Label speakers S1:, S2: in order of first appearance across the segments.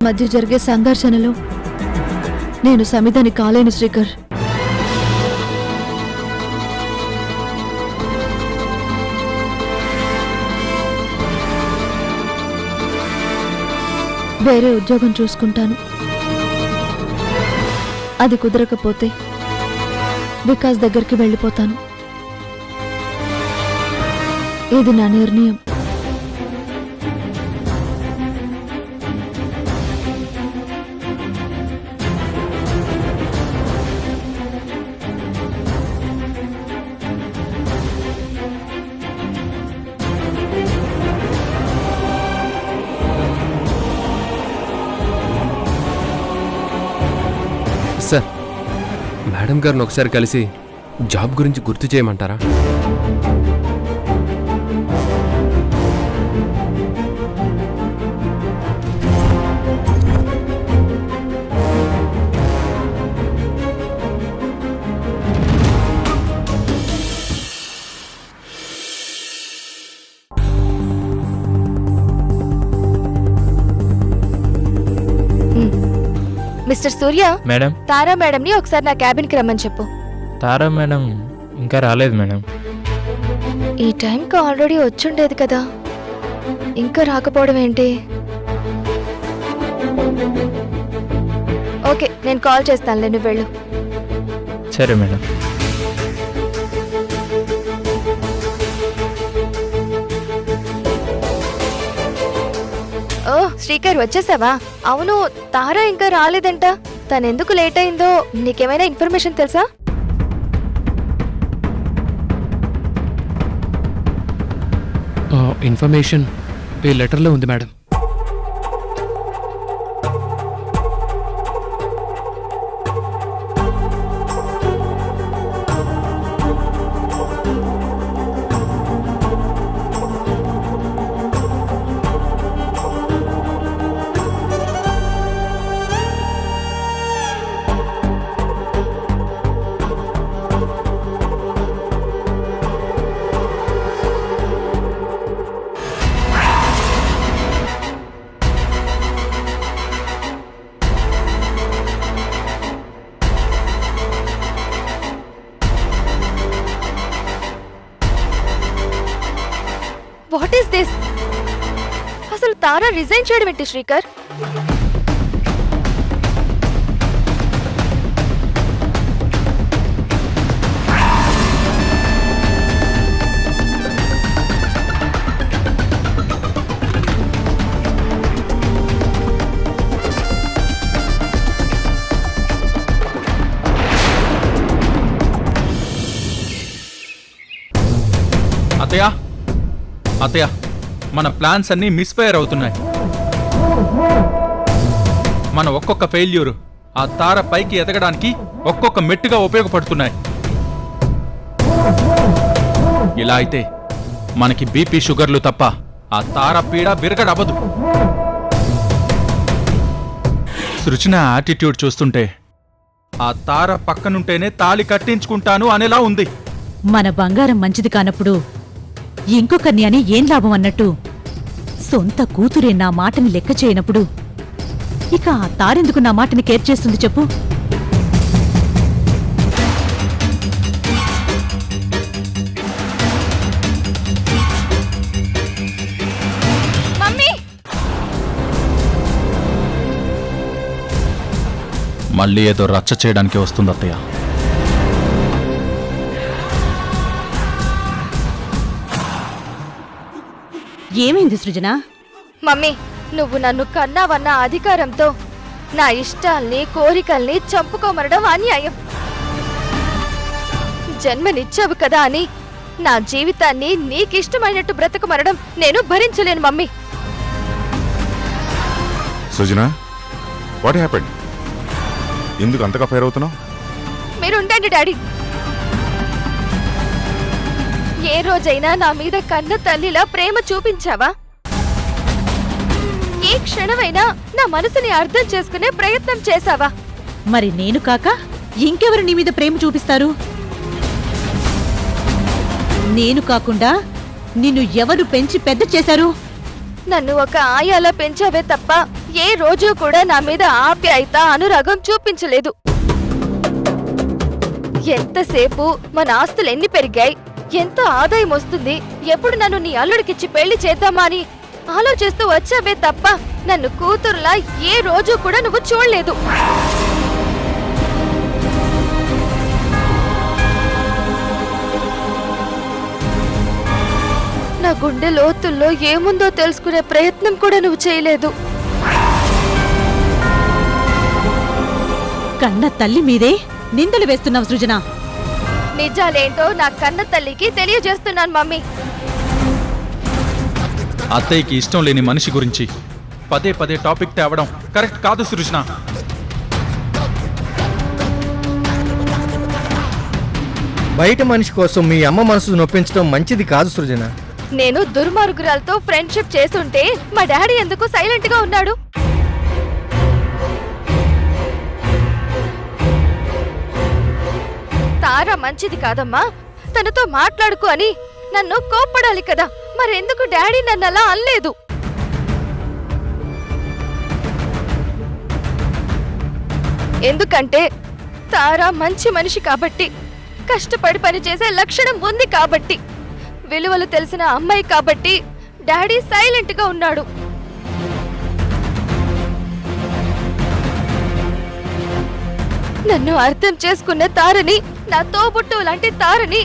S1: మధ్య జరిగే సంఘర్షణలో నేను సమిధని కాలేను శ్రీకర్. వేరే ఉద్యోగం చూసుకుంటాను. అది కుదరకపోతే వికాస్ దగ్గరికి వెళ్ళిపోతాను. ఇది నా నిర్ణయం.
S2: సార్, మేడం గారిని ఒకసారి కలిసి జాబ్ గురించి గుర్తు చేయమంటారా?
S3: మిస్టర్ సూర్య,
S4: మేడం,
S3: తారా మేడంని ఒకసారి నా క్యాబిన్కి రమ్మని చెప్పు.
S4: తారా మేడం ఇంకా రాలేదు మేడం.
S3: ఈ టైంకి ఆల్రెడీ వచ్చుండేది కదా, ఇంకా రాకపోవడం ఏంటి? ఓకే, నేను కాల్ చేస్తానులే, నువ్వు వెళ్ళు.
S4: సరే మేడం.
S3: ఓ శ్రీకర్, వచ్చేసావా? అవును, తారా ఇంకా రాలేదంట. తనెందుకు లేట్ అయిందో నీకేమైనా ఇన్ఫర్మేషన్ తెలుసా?
S2: ఇన్ఫర్మేషన్ ఈ లెటర్లో ఉంది మేడం.
S3: What is this? అసలు తారా రిజైన్ చేయడం ఏంటి శ్రీకర్?
S5: అత్తయ్య, అత్తయ్య, మన ప్లాన్స్ అన్నీ మిస్ఫైర్ అవుతున్నాయి. మన ఒక్కొక్క ఫెయిల్యూర్ ఆ తార పైకి ఎదగడానికి ఒక్కొక్క మెట్టుగా ఉపయోగపడుతున్నాయి. ఇలా అయితే మనకి బీపీ షుగర్లు తప్ప ఆ తార పీడ విరగడవదు. సృజన యాటిట్యూడ్ చూస్తుంటే ఆ తార పక్కనుంటేనే తాళి కట్టించుకుంటాను అనేలా ఉంది.
S6: మన బంగారం మంచిది కానప్పుడు ఇంకొకరిని అని ఏం లాభం అన్నట్టు సొంత కూతురే నా మాటని లెక్క చేయనప్పుడు ఇక ఆ తారెందుకు నా మాటని కేర్ చేస్తుంది చెప్పు?
S3: మమ్మీ,
S5: మళ్ళీ ఏదో రచ్చ చేయడానికి వస్తుంది అత్తయ్య.
S6: ఏమైంది సృజన?
S3: మమ్మీ, నువ్వు నన్ను కన్నావన్న అధికారంతో నా ఇష్టాల్ని కోరికల్ని చంపుకోమనడం అన్యాయం. జన్మనిచ్చావు కదా అని నా జీవితాన్ని నీకిష్టమైనట్టు బ్రతకమనడం నేను భరించలేను మమ్మీ.
S7: Sujana, what happened? ఎందుకు అంతగా ఫైర్ అవుతున్నావు?
S3: మీరుండండి డాడీ. ఏ రోజైనా నా మీద కన్న తల్లిలా ప్రేమ చూపించావా? ఏ క్షణమైనా నా మనసుని అర్థం చేసుకునే ప్రయత్నం చేశావా?
S6: మరి నేను కాక ఇంకెవరు నీ మీద ప్రేమ చూపిస్తారు? నేను కాకుండా నిన్ను ఎవరు పెంచి పెద్ద చేశారు?
S3: నన్ను ఒక ఆయాలా పెంచావే తప్ప ఏ రోజు కూడా నా మీద ఆప్యాయత అనురాగం చూపించలేదు. ఎంతసేపు మన ఆస్తులు ఎన్ని పెరిగాయి, ఎంత ఆదాయం వస్తుంది, ఎప్పుడు నన్ను నీ అల్లుడికిచ్చి పెళ్లి చేద్దామా అని ఆలోచిస్తూ వచ్చావే తప్ప నన్ను కూతురులా ఏ రోజు కూడా నువ్వు చూడలేదు. నా గుండె లోతుల్లో ఏముందో తెలుసుకునే ప్రయత్నం కూడా నువ్వు చేయలేదు.
S6: కన్న తల్లి మీదే నిందలు వేస్తున్నావు సృజన.
S3: నిజాలేంటో నా కన్న తల్లికి తెలియజేస్తున్నాను మమ్మీ.
S5: అత్తయ్యకి ఇష్టం లేని మనిషి గురించి పదే పదే టాపిక్ తేవడం కరెక్ట్ కాదు సృజన.
S8: బయట మనిషి కోసం మీ అమ్మ మనసు నొప్పించడం మంచిది కాదు సృజన.
S3: నేను దుర్మార్గురాలతో ఫ్రెండ్షిప్ చేస్తుంటే మా డాడీ ఎందుకు సైలెంట్ గా ఉన్నాడు? తారా మంచిది కాదమ్మా, తనతో మాట్లాడుకో అని నన్ను కోప్పడాలి కదా, మరెందుకు డాడీ నన్ను అలా అనలేదు? ఎందుకంటే తారా మంచి మనిషి కాబట్టి, కష్టపడి పనిచేసే లక్షణం ఉంది కాబట్టి, విలువలు తెలిసిన అమ్మాయి కాబట్టి డాడీ సైలెంట్ గా ఉన్నాడు. నన్ను అర్థం చేసుకున్న తారని, నా తోబుట్టు లాంటి తారని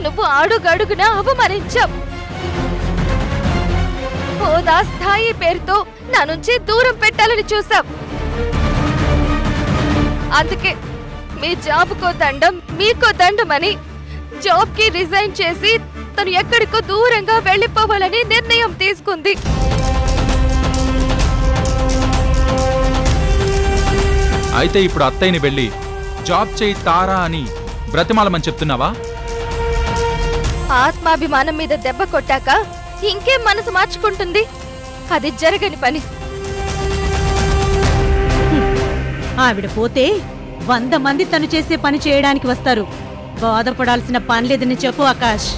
S3: నువ్వు అడుగడుగున అవమానించావు. హోదా స్థాయి పేరుతో నా నుంచి దూరం పెట్టాలని చూసావు. అందుకే మీ జాబ్కో దండం మీకో దండం అని జాబ్ కి రిజైన్ చేసి తను ఎక్కడికో దూరంగా వెళ్లిపోవాలని నిర్ణయం తీసుకుంది.
S5: అయితే ఇప్పుడు అత్తయ్యని వెళ్ళి జాబ్ చేయి తారా అని బ్రతిమాలమని చెప్తున్నావా?
S3: ఆత్మాభిమానం మీద దెబ్బ కొట్టాక ఇంకేం మనసు మార్చుకుంటుంది? అది జరగని పని.
S6: ఆవిడ పోతే 100 మంది తను చేసే పని చేయడానికి వస్తారు. బాధపడాల్సిన పని లేదని చెప్పు ఆకాష్.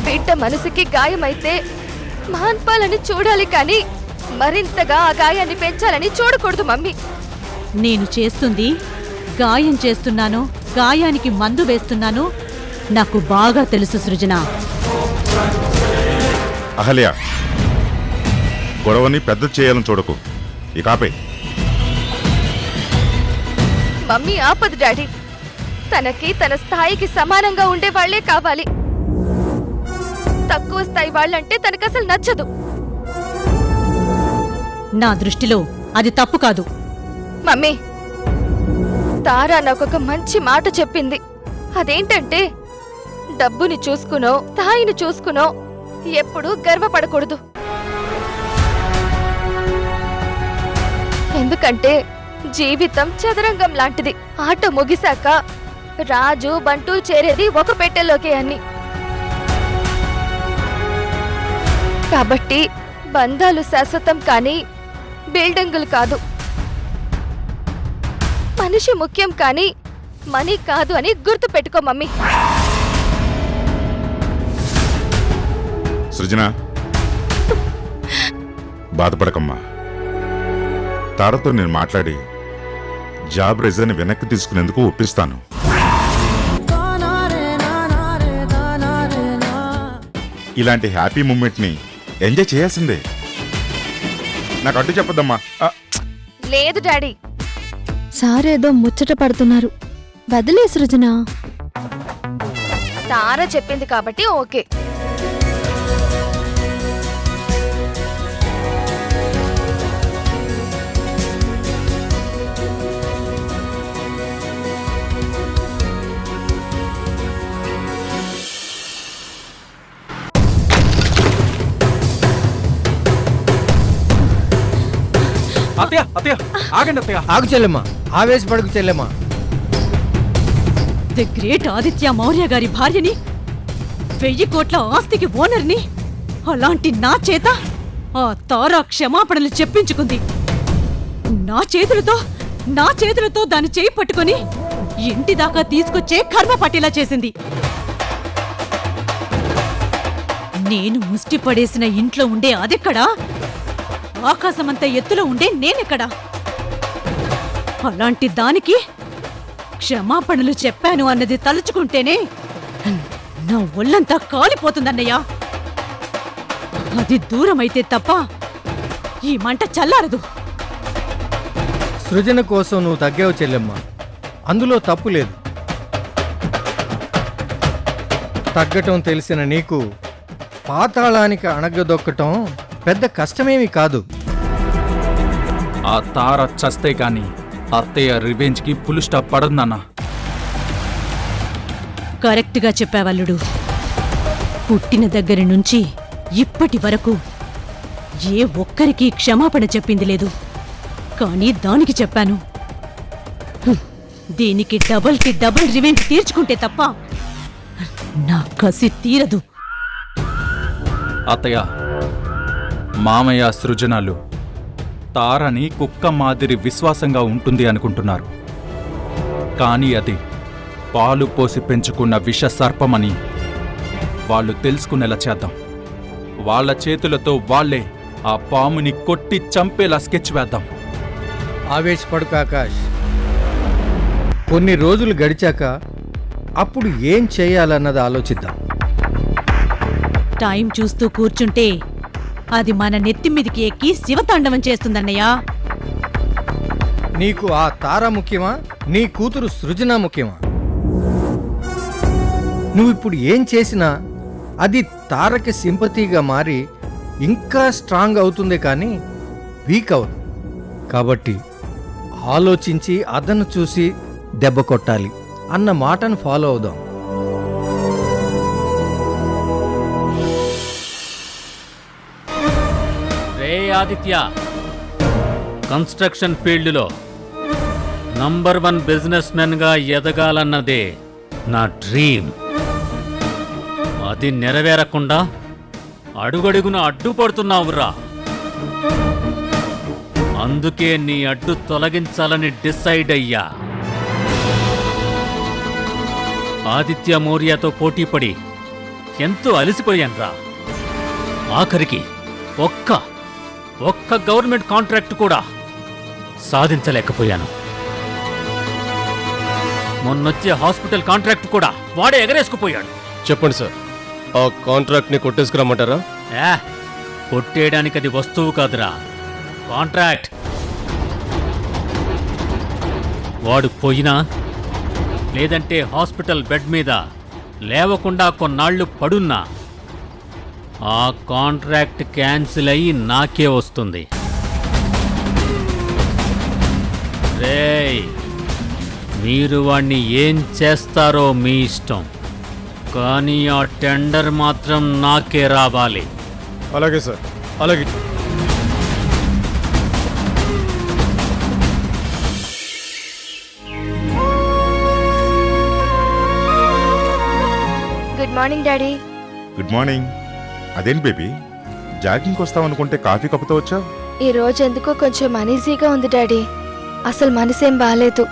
S3: బిడ్డ మనసుకి గాయమైతే మాన్పాలని చూడాలి కానీ మరింతగా ఆ గాయాన్ని పెంచాలని చూడకూడదు మమ్మీ.
S6: నేను చేస్తుంది గాయం చేస్తున్నాను, గాయానికి మందు వేస్తున్నాను, నాకు బాగా తెలుసు సృజన.
S7: అహల్య, గొడవని పెద్ద చేయాలని చూడకు. ఇక ఆపే.
S3: మమ్మీ ఆపదు డాడీ. తనకి తన స్థాయికి సమానంగా ఉండే వాళ్లే కావాలి. తక్కువ స్థాయి వాళ్ళంటే తనకసలు నచ్చదు.
S6: నా దృష్టిలో అది తప్పు కాదు.
S3: మమ్మీ, తారా నాకొక మంచి మాట చెప్పింది. అదేంటంటే డబ్బుని చూసుకునో స్థాయిని చూసుకునో ఎప్పుడూ గర్వపడకూడదు. ఎందుకంటే జీవితం చదరంగం లాంటిది. ఆట ముగిశాక రాజు బంటూ చేరేది ఒక పెట్టెలోకే అని. కాబట్టి బంధాలు శాశ్వతం కానీ బిల్డింగులు కాదు. మనిషి ముఖ్యం కానీ మనీ కాదు అని గుర్తు పెట్టుకో మమ్మీ.
S7: సృజన, బాధపడకమ్మా. తారతో నేను మాట్లాడి జాబ్ రిజైన్ వెనక్కి తీసుకునేందుకు ఒప్పిస్తాను. ఇలాంటి హ్యాపీ మూమెంట్ని ఎంజాయ్ చేయాల్సిందే. నాకు అడ్డు చెప్పద్దమ్మా.
S3: లేదు డాడీ.
S1: సారేదో ముచ్చట పడుతున్నారు. వదిలే సృజన.
S3: తారా చెప్పింది కాబట్టి ఓకే.
S5: అత్తయ్య అత్తయ్య ఆగండి అత్తయ్య.
S8: ఆగు చెల్లెమ్మా, ఆవేశపడకు చెల్లెమ్మా.
S6: ది గ్రేట్ ఆదిత్య మౌర్య గారి భార్యని, 1000 కోట్ల ఆస్తికి ఓనర్ని, అలాంటి నా చేత ఆ తారా క్షమాపణలు చెప్పించుకుంది. నా చేతులతో దాన్ని చేయి పట్టుకొని ఇంటి దాకా తీసుకొచ్చే కర్మ పట్టేలా చేసింది. నేను ముష్టి పడేసిన ఇంట్లో ఉండే అదెక్కడా? ఆకాశమంత ఎత్తులో ఉండే నేనెక్కడా? అలాంటి దానికి క్షమాపణలు చెప్పాను అన్నది తలుచుకుంటేనే నా ఒళ్ళంతా కాలిపోతుందన్నయ్యా. అది దూరమైతే తప్ప ఈ మంట చల్లారదు.
S8: సృజన కోసం నువ్వు తగ్గావు చెల్లెమ్మ, అందులో తప్పు లేదు. తగ్గటం తెలిసిన నీకు పాతాళానికి అణగదొక్కటం పెద్ద కష్టమేమీ కాదు.
S5: ఆ తార చస్తే కాని అత్తయ్య రివెంజ్కి ఫుల్ స్టాప్ పడదన్నా.
S6: కరెక్ట్గా చెప్పావల్లుడు. పుట్టిన దగ్గర నుంచి ఇప్పటి వరకు ఏ ఒక్కరికి క్షమాపణ చెప్పింది లేదు. కానీ దానికి చెప్పాను. దీనికి డబుల్కి డబుల్ రివెంజ్ తీర్చుకుంటే తప్ప నా కసి తీరదు.
S5: అత్తయ్య, మామయ్య సృజనాలు తారని కుక్క మాదిరి విశ్వాసంగా ఉంటుంది అనుకుంటున్నారు. కానీ అది పాలు పోసి పెంచుకున్న విష సర్పమని వాళ్ళు తెలుసుకునేలా చేద్దాం. వాళ్ళ చేతులతో వాళ్లే ఆ పాముని కొట్టి చంపేలా స్కెచ్ వేద్దాం.
S8: ఆవేశపడుకు ఆకాష్. కొన్ని రోజులు గడిచాక అప్పుడు ఏం చేయాలన్నది ఆలోచిద్దాం.
S6: టైం చూస్తూ కూర్చుంటే అది మన నెత్తిమీదికి ఎక్కి శివతాండవం చేస్తుందన్నయ్యా.
S8: నీకు ఆ తార ముఖ్యమా, నీ కూతురు సృజన ముఖ్యమా? నువ్విప్పుడు ఏం చేసినా అది తారకి సింపతిగా మారి ఇంకా స్ట్రాంగ్ అవుతుందే కానీ వీక్ అవదు. కాబట్టి ఆలోచించి అదను చూసి దెబ్బ కొట్టాలి అన్న మాటను ఫాలో అవుదాం.
S9: రే ఆదిత్య, కన్స్ట్రక్షన్ ఫీల్డ్లో నంబర్ 1 బిజినెస్ మెన్గా ఎదగాలన్నదే నా డ్రీమ్. అది నెరవేరకుండా అడుగడుగున అడ్డుపడుతున్నావురా. అందుకే నీ అడ్డు తొలగించాలని డిసైడ్ అయ్యా. ఆదిత్య మౌర్యతో పోటీపడి ఎంతో అలసిపోయాన్రా. ఆఖరికి ఒక్క గవర్నమెంట్ కాంట్రాక్ట్ కూడా సాధించలేకపోయాను. మొన్నొచ్చే హాస్పిటల్ కాంట్రాక్ట్ కూడా వాడే ఎగరేసుకుపోయాడు.
S2: చెప్పండి సార్, ఆ కాంట్రాక్ట్ని కొట్టేసుకురమ్మంటారా?
S9: కొట్టేయడానికి అది వస్తువు కాదురా, కాంట్రాక్ట్. వాడు పోయినా లేదంటే హాస్పిటల్ బెడ్ మీద లేవకుండా కొన్నాళ్లు పడున్నా ఆ కాంట్రాక్ట్ క్యాన్సిల్ అయ్యి నాకే వస్తుంది. రేయ్, మీరు వాణ్ణి ఏం చేస్తారో మీ ఇష్టం, కానీ ఆ టెండర్ మాత్రం నాకే రావాలి.
S2: అలాగే సార్, అలాగే.
S3: Good morning daddy.
S7: Good morning. అదేంటి బేబీ, జాగింగ్కి వస్తావనుకుంటే కాఫీ కప్పుతో వచ్చావు?
S3: ఈ రోజు ఎందుకో కొంచెం అనీజీగా ఉంది డాడీ. అసలు మనసేం బాలేదు.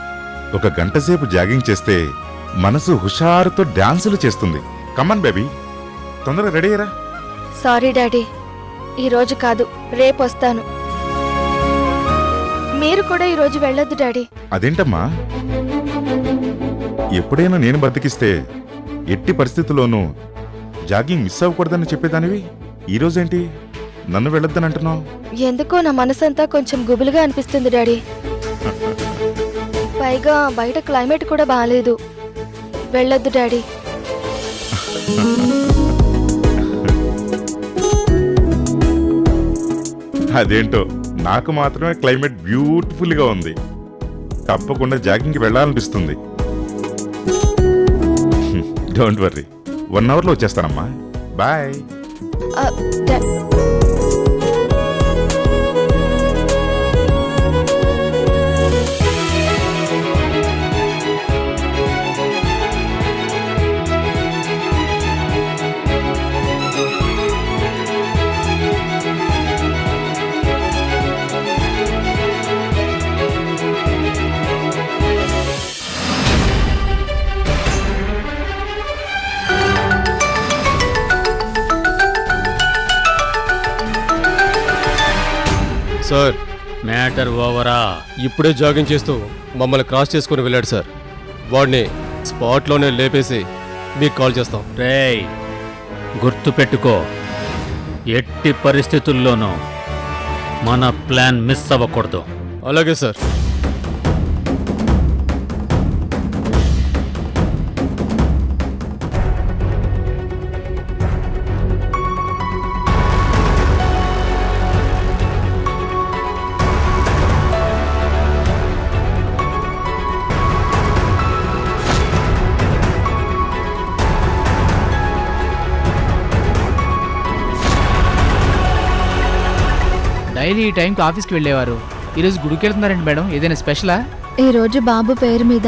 S7: ఒక గంట సేపు జాగింగ్ చేస్తే మనసు హుషారుతో డాన్సులు చేస్తుంది. కమాన్ బేబీ, తొందరగా రెడీ అయ్యరా.
S3: సారీ డాడీ, ఈ రోజు కాదు, రేపు వస్తాను. మీరు కూడా ఈ రోజు వెళ్ళొద్దు డాడీ.
S7: అదేంటమ్మా, ఎప్పుడైనా నేను బతికిస్తే ఎట్టి పరిస్థితుల్లోనూ జాగింగ్ మిస్ అవ్వకూడదని చెప్పేదానివి. ఈరోజేంటి నన్ను వెళ్ళొద్దని అంటున్నావు?
S3: ఎందుకో నా మనసంతా కొంచెం గుబులుగా అనిపిస్తుంది డాడీ. పైగా బయట క్లైమేట్ కూడా బాగాలేదు. వెళ్ళొద్దు డాడీ.
S7: అదేంటో నాకు మాత్రమే క్లైమేట్ బ్యూటిఫుల్గా ఉంది. తప్పకుండా జాగింగ్కి వెళ్ళాలనిపిస్తుంది. డోంట్ వర్రీ, 1 అవర్లో వచ్చేస్తానమ్మా. బాయ్.
S10: సార్
S9: మ్యాటర్ ఓవరా?
S10: ఇప్పుడే జాగింగ్ చేస్తూ మమ్మల్ని క్రాస్ చేసుకుని వెళ్ళాడు సార్. వాడిని స్పాట్లోనే లేపేసి మీకు కాల్ చేస్తాం.
S9: రేయ్, గుర్తుపెట్టుకో, ఎట్టి పరిస్థితుల్లోనూ మన ప్లాన్ మిస్ అవ్వకూడదు.
S10: అలాగే సార్.
S11: డైలీ ఈ టైంకి ఆఫీస్కి వెళ్ళేవారు, ఈరోజు గుడికి వెళ్తున్నారండి మేడం. ఏదైనా స్పెషలా?
S1: ఈ రోజు బాబు పేరు మీద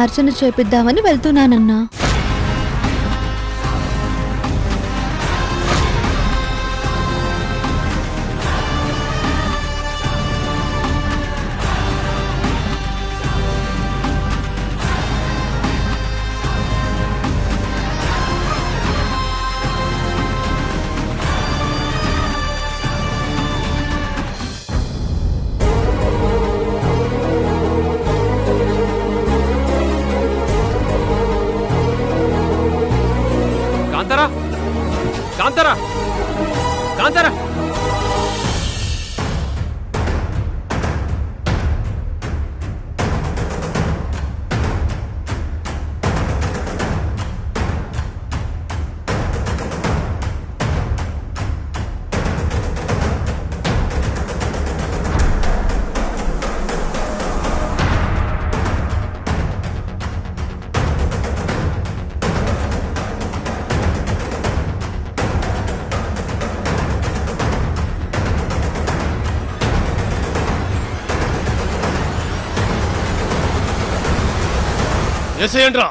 S1: అర్చన చేపిద్దామని వెళ్తున్నానన్నా.
S2: కాంతారా, కాంతారా, కాంతారా!
S10: ఎసేయండ్రా.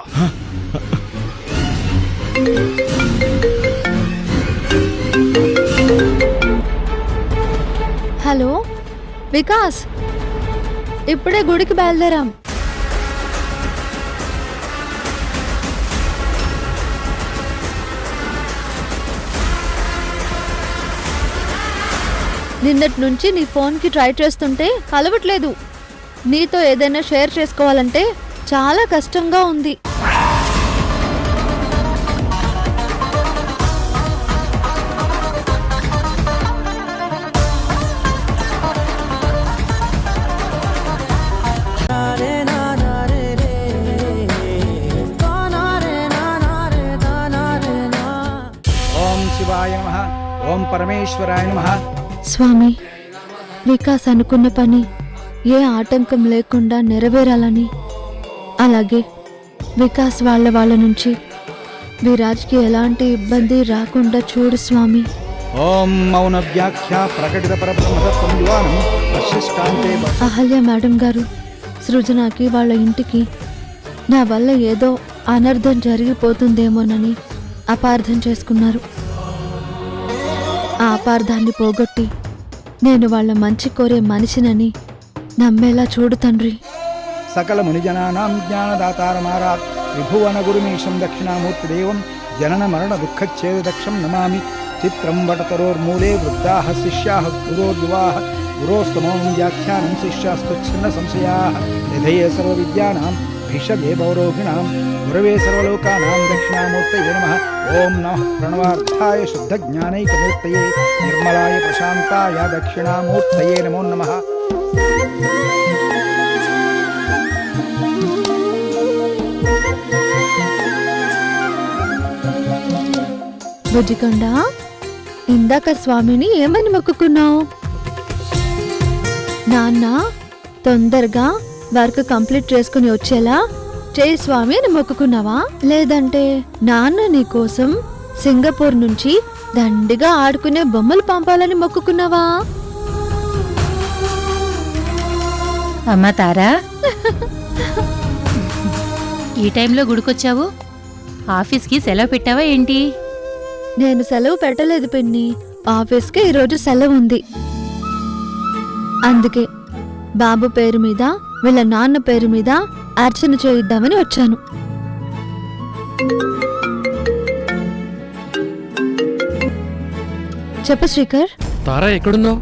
S1: హలో వికాస్, ఇప్పుడే గుడికి బయలుదేరాం. నిన్నటి నుంచి నీ ఫోన్కి ట్రై చేస్తుంటే కలవట్లేదు. నీతో ఏదైనా షేర్ చేసుకోవాలంటే చాలా కష్టంగా ఉంది.
S11: ఓం శివాయ నమః, ఓం పరమేశ్వరాయ నమః.
S1: స్వామి, వికాస్ అనుకున్న పని ఏ ఆటంకం లేకుండా నెరవేరాలని, అలాగే వికాస్ వాళ్ళ నుంచి విరాజ్కి ఎలాంటి ఇబ్బంది రాకుండా చూడు స్వామి.
S11: ఓం మౌన వ్యాఖ్య ప్రకటిత పరబ్రహ్మతత్వం యువానం వశిష్టాంతే.
S1: అహల్య మేడం గారు సృజనకి వాళ్ళ ఇంటికి నా వల్ల ఏదో అనర్థం జరిగిపోతుందేమోనని అపార్థం చేసుకున్నారు. ఆ అపార్థాన్ని పోగొట్టి నేను వాళ్ళ మంచి కోరే మనిషినని నమ్మేలా చూడు తండ్రి.
S11: సకల మునిజనానాం జ్ఞానదాతారమారాత్ విభువన గురుమీశం దక్షిణామూర్తిదేవం జనన మరణ దుఃఖచ్ఛేద దక్షం నమామి. చిత్రం వటతరోర్మూలే వృద్ధాః శిష్యాః గురోర్యువాః గురోస్తమోం వ్యాఖ్యానం శిష్యాస్తుచ్ఛిన్న సంశయాః. నిధయే సర్వవిద్యానాం భిషగే పౌరోహిణాం గురవే సర్వలోకానాం దక్షిణామూర్తయే నమః. ఓం నమః ప్రణవార్థాయ శుద్ధజ్ఞానైకమూర్తయే నిర్మలాయ ప్రశాంతాయ దక్షిణామూర్తయే నమో నమః.
S1: బుజ్జికొండ, ఇందాక స్వామిని ఏమని మొక్కుకున్నావు? నాన్న తొందరగా వర్క్ కంప్లీట్ చేసుకుని వచ్చేలా చేయి స్వామి అని మొక్కుకున్నావా? లేదంటే నాన్న నీ కోసం సింగపూర్ నుంచి దండిగా ఆడుకునే బొమ్మలు పంపాలని మొక్కుకున్నావా?
S12: అమ్మా తారా, ఈ టైంలో గుడికొచ్చావు? ఆఫీస్కి సెలవు పెట్టావా ఏంటి?
S1: నేను సెలవు పెట్టలేదు పిన్ని, ఆఫీస్కి ఈరోజు సెలవు ఉంది. అందుకే బాబు పేరు మీద వీళ్ళ నాన్న పేరు మీద అర్చన చేయిద్దామని వచ్చాను. చెప్పు శ్రీకర్.
S2: తారా ఎక్కడున్నావు?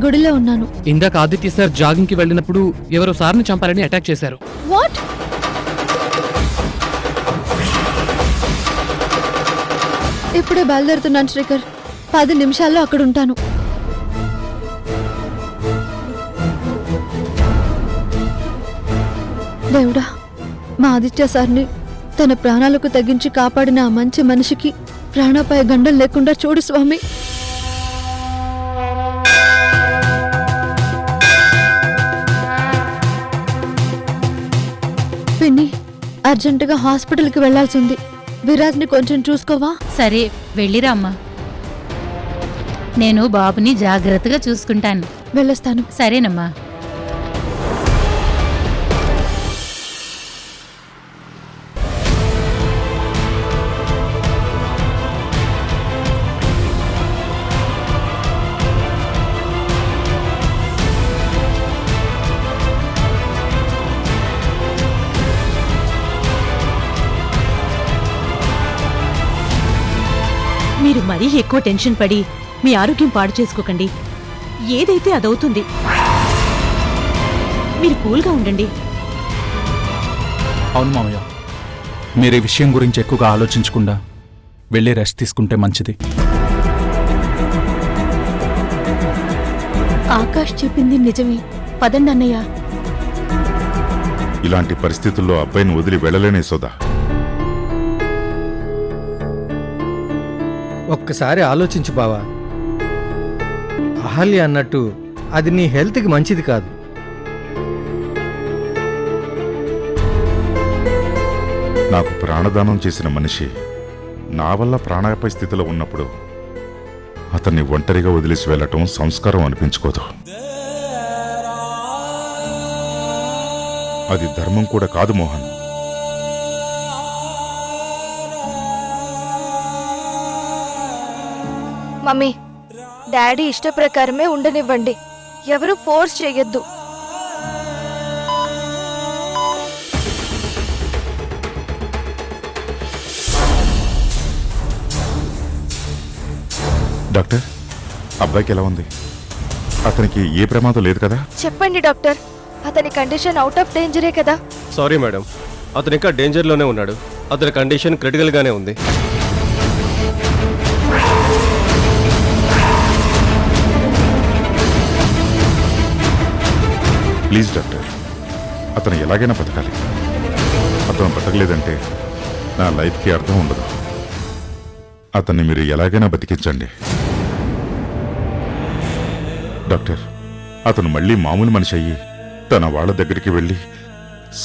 S1: గుడిలో ఉన్నాను.
S11: ఇందాక ఆదిత్య సార్ జాగింగ్ కి వెళ్ళినప్పుడు ఎవరో సార్ని చంపాలని అటాక్ చేశారు.
S1: వాట్? ఇప్పుడే బయలుదేరుతున్నాను శ్రీకర్. 10 నిమిషాల్లో అక్కడ ఉంటాను. దేవుడా, మా ఆదిత్య సార్ని తన ప్రాణాలకు తగ్గించి కాపాడిన ఆ మంచి మనిషికి ప్రాణాపాయ గండం లేకుండా చూడు స్వామి. పిన్ని, అర్జెంటుగా హాస్పిటల్కి వెళ్లాల్సి ఉంది. విరాజ్ని కొంచెం చూసుకోవా?
S12: సరే వెళ్ళిరా అమ్మా. నేను బాబుని జాగ్రత్తగా చూసుకుంటాను.
S1: వెళ్ళొస్తాను.
S12: సరేనమ్మా.
S6: మీరు మరీ ఎక్కువ టెన్షన్ పడి మీ ఆరోగ్యం పాడు చేసుకోకండి. ఏదైతే అదవుతుంది. మీరు కూల్గా ఉండండి.
S5: అవును మామయ్య, మీరు ఈ విషయం గురించి ఎక్కువగా ఆలోచించకుండా వెళ్ళి రెస్ట్ తీసుకుంటే మంచిది.
S6: ఆకాష్ చెప్పింది నిజమే. పదండి అన్నయ్య.
S7: ఇలాంటి పరిస్థితుల్లో అబ్బాయిని వదిలి వెళ్ళలేనే సోదా.
S8: ఒక్కసారి ఆలోచించు బావా. అహల్య అన్నట్టు అది నీ హెల్త్కి మంచిది కాదు.
S7: నాకు ప్రాణదానం చేసిన మనిషి నా వల్ల ప్రాణాపాయ స్థితిలో ఉన్నప్పుడు అతన్ని ఒంటరిగా వదిలేసి వెళ్ళటం సంస్కారం అనిపించుకోదు. అది ధర్మం కూడా కాదు మోహన్.
S3: మమ్మీ, డాడీ ఇష్ట ప్రకారమే ఉండనివ్వండి. ఎవరు ఫోర్స్ చేయొద్దు.
S7: డాక్టర్, అబ్బాయికి ఎలా ఉంది? అతనికి ఏ ప్రమాదం లేదు కదా?
S3: చెప్పండి డాక్టర్, అతని కండిషన్ అవుట్ ఆఫ్ డేంజరే కదా?
S10: సారీ మేడం, అతను ఇంకా డేంజర్లోనే ఉన్నాడు. అతని కండిషన్ క్రిటికల్గానే ఉంది.
S7: ప్లీజ్ డాక్టర్, అతను ఎలాగైనా బతకాలి. అతను బతకలేదంటే నా లైఫ్కి అర్థం ఉండదు. అతన్ని మీరు ఎలాగైనా బతికించండి డాక్టర్. అతను మళ్ళీ మామూలు మనిషి అయ్యి తన వాళ్ళ దగ్గరికి వెళ్ళి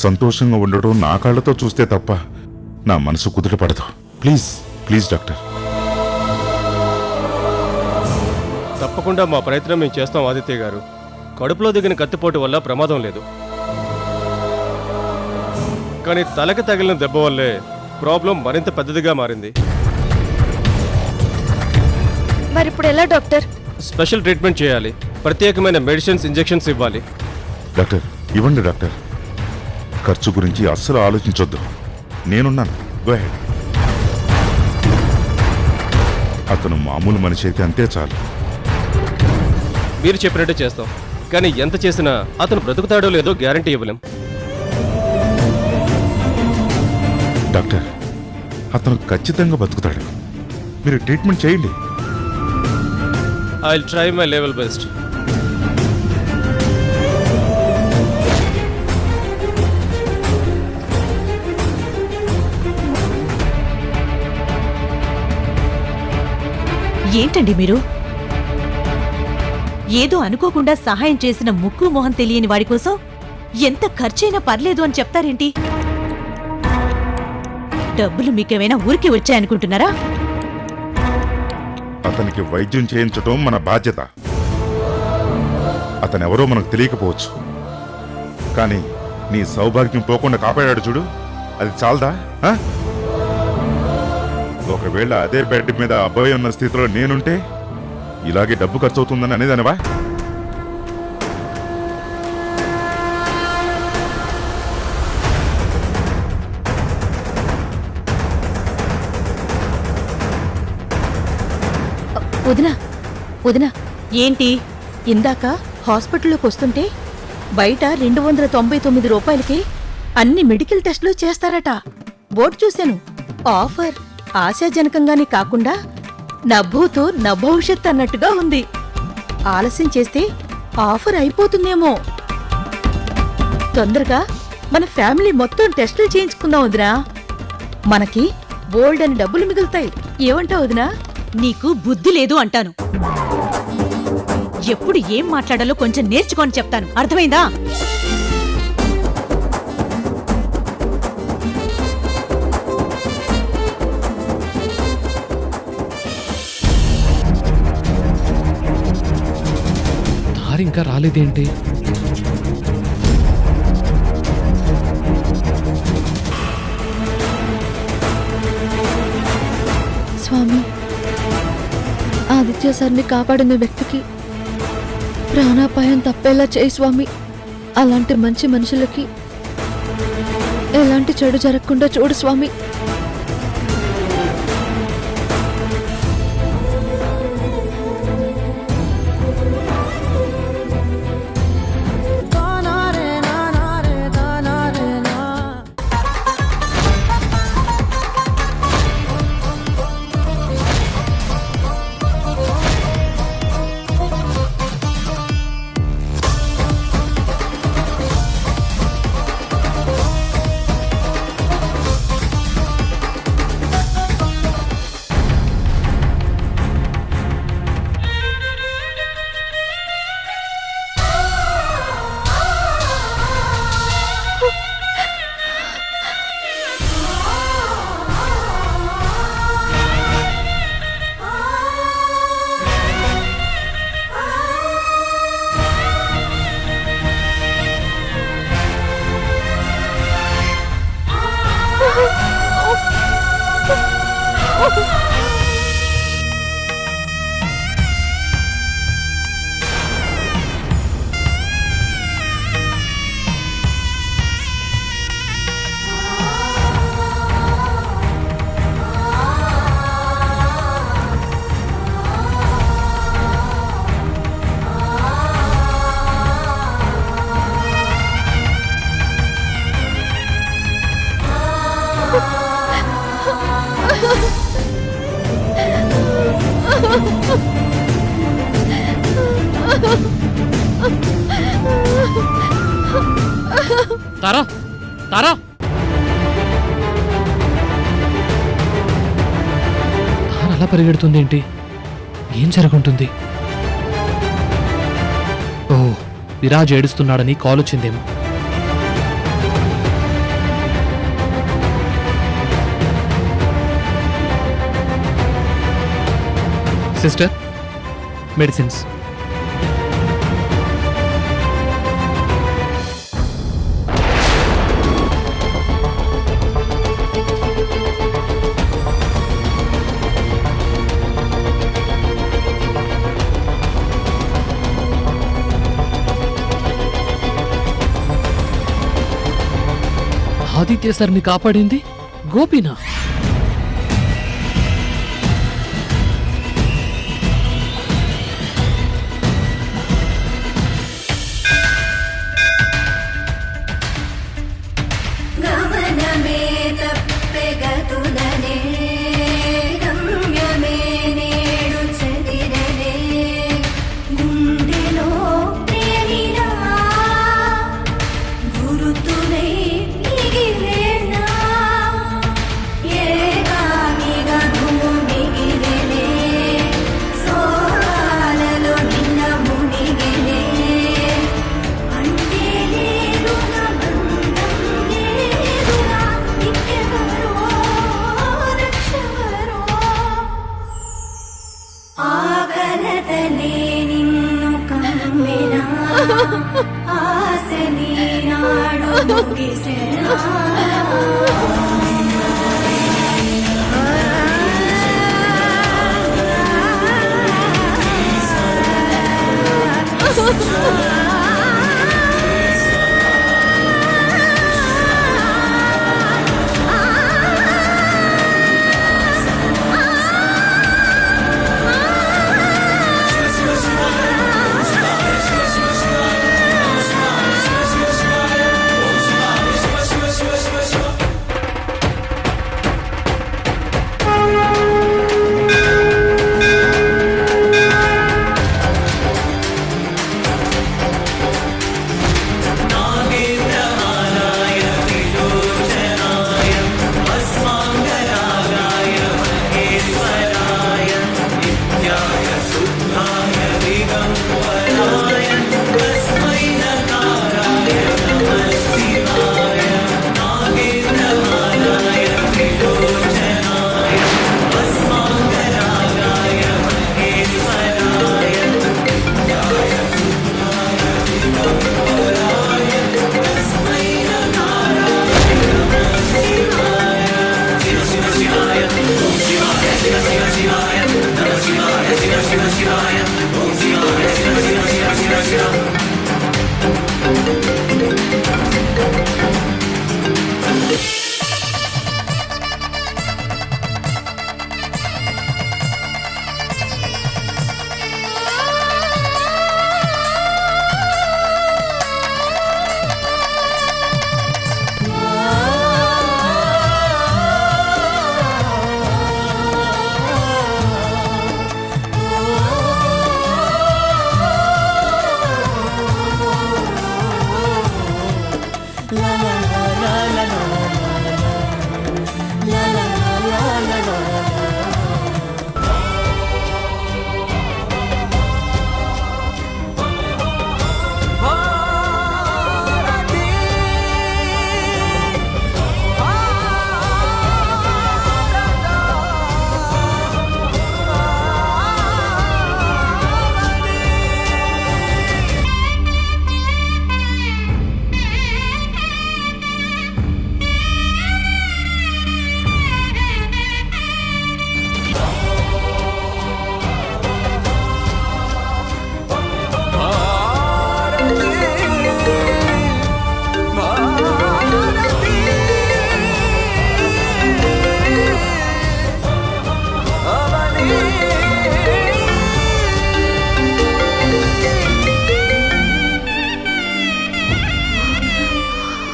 S7: సంతోషంగా ఉండడం నా కాళ్లతో చూస్తే తప్ప నా మనసు కుదుటపడదు. Please please doctor.
S10: తప్పకుండా మా ప్రయత్నం మేము చేస్తాం ఆదిత్య గారు. కడుపులో దిగిన కత్తిపోటు వల్ల ప్రమాదం లేదు, కానీ తలకి తగిలిన దెబ్బ వల్లే ప్రాబ్లం మరింత పెద్దదిగా మారింది.
S3: మరిప్పుడు ఎలా డాక్టర్?
S10: స్పెషల్ ట్రీట్మెంట్ చేయాలి. ప్రత్యేకమైన మెడిసిన్స్, ఇంజెక్షన్స్ ఇవ్వాలి.
S7: డాక్టర్ ఇవ్వండి డాక్టర్. ఖర్చు గురించి అస్సలు ఆలోచించొద్దు. నేనున్నాను. Go ahead. అతను మామూలు మనిషి అయితే అంతే చాలు.
S10: మీరు చెప్పినట్టే చేస్తాం, కానీ ఎంత చేసినా అతను బ్రతుకుతాడో లేదో గ్యారంటీ ఇవ్వలేం.
S7: డాక్టర్, అతను ఖచ్చితంగా బతుకుతాడు. మీరు ట్రీట్మెంట్ చేయండి.
S10: I will try my level best.
S6: ఏంటండి మీరు? ఏదో అనుకోకుండా సహాయం చేసిన ముక్కు మొహం తెలియని వాడి కోసం ఎంత ఖర్చైనా పర్లేదు అని చెప్తారేంటి? డబ్బులు మీకేమైనా ఊరికి వచ్చాయనుకుంటున్నారా?
S7: అతనికి వైద్యం చేయించడం మన బాధ్యత. అతనెవరో మనకు తెలియకపోవచ్చు, కానీ నీ సౌభాగ్యం పోకుండా కాపాడాడు చూడు, అది చాలదా? ఒకవేళ అదే బెడ్ మీద అబ్బాయి ఉన్న స్థితిలో నేనుంటే ఇలాగే డబ్బు ఖర్చు అవుతుందని అనేదానివా?
S12: వదినా వదినా,
S6: ఏంటి? ఇందాక హాస్పిటల్లోకి వస్తుంటే బయట 299 రూపాయలకి అన్ని మెడికల్ టెస్టులు చేస్తారట. బోర్డు చూశాను. ఆఫర్ ఆశాజనకంగానే కాకుండా నభూతో నభవిష్యత్ అన్నట్టుగా ఉంది. ఆలస్యం చేస్తే ఆఫర్ అయిపోతుందేమో. తొందరగా మన ఫ్యామిలీ మొత్తం టెస్టులు చేయించుకుందాం వదినా. మనకి బోల్డ్ అని డబ్బులు మిగులుతాయి. ఏమంటావు వదినా? నీకు బుద్ధి లేదు అంటాను. ఎప్పుడు ఏం మాట్లాడాలో కొంచెం నేర్చుకొని చెప్తాను, అర్థమైందా?
S2: తార ఇంకా రాలేదేంటి?
S1: స్వామి, ఆదిత్య సార్ని కాపాడిన వ్యక్తికి ప్రాణాపాయం తప్పేలా చేయి స్వామి. అలాంటి మంచి మనుషులకి ఎలాంటి చెడు జరగకుండా చూడు స్వామి.
S2: తారా, తారా, తార అలా పరిగెడుతుంది ఏంటి? ఏం జరుగుంటుంది? ఓ, విరాజ్ ఏడుస్తున్నాడని కాల్ వచ్చిందేమో. Sister, medicines. ఆదిత్య సార్ని కాపాడింది గోపీనా?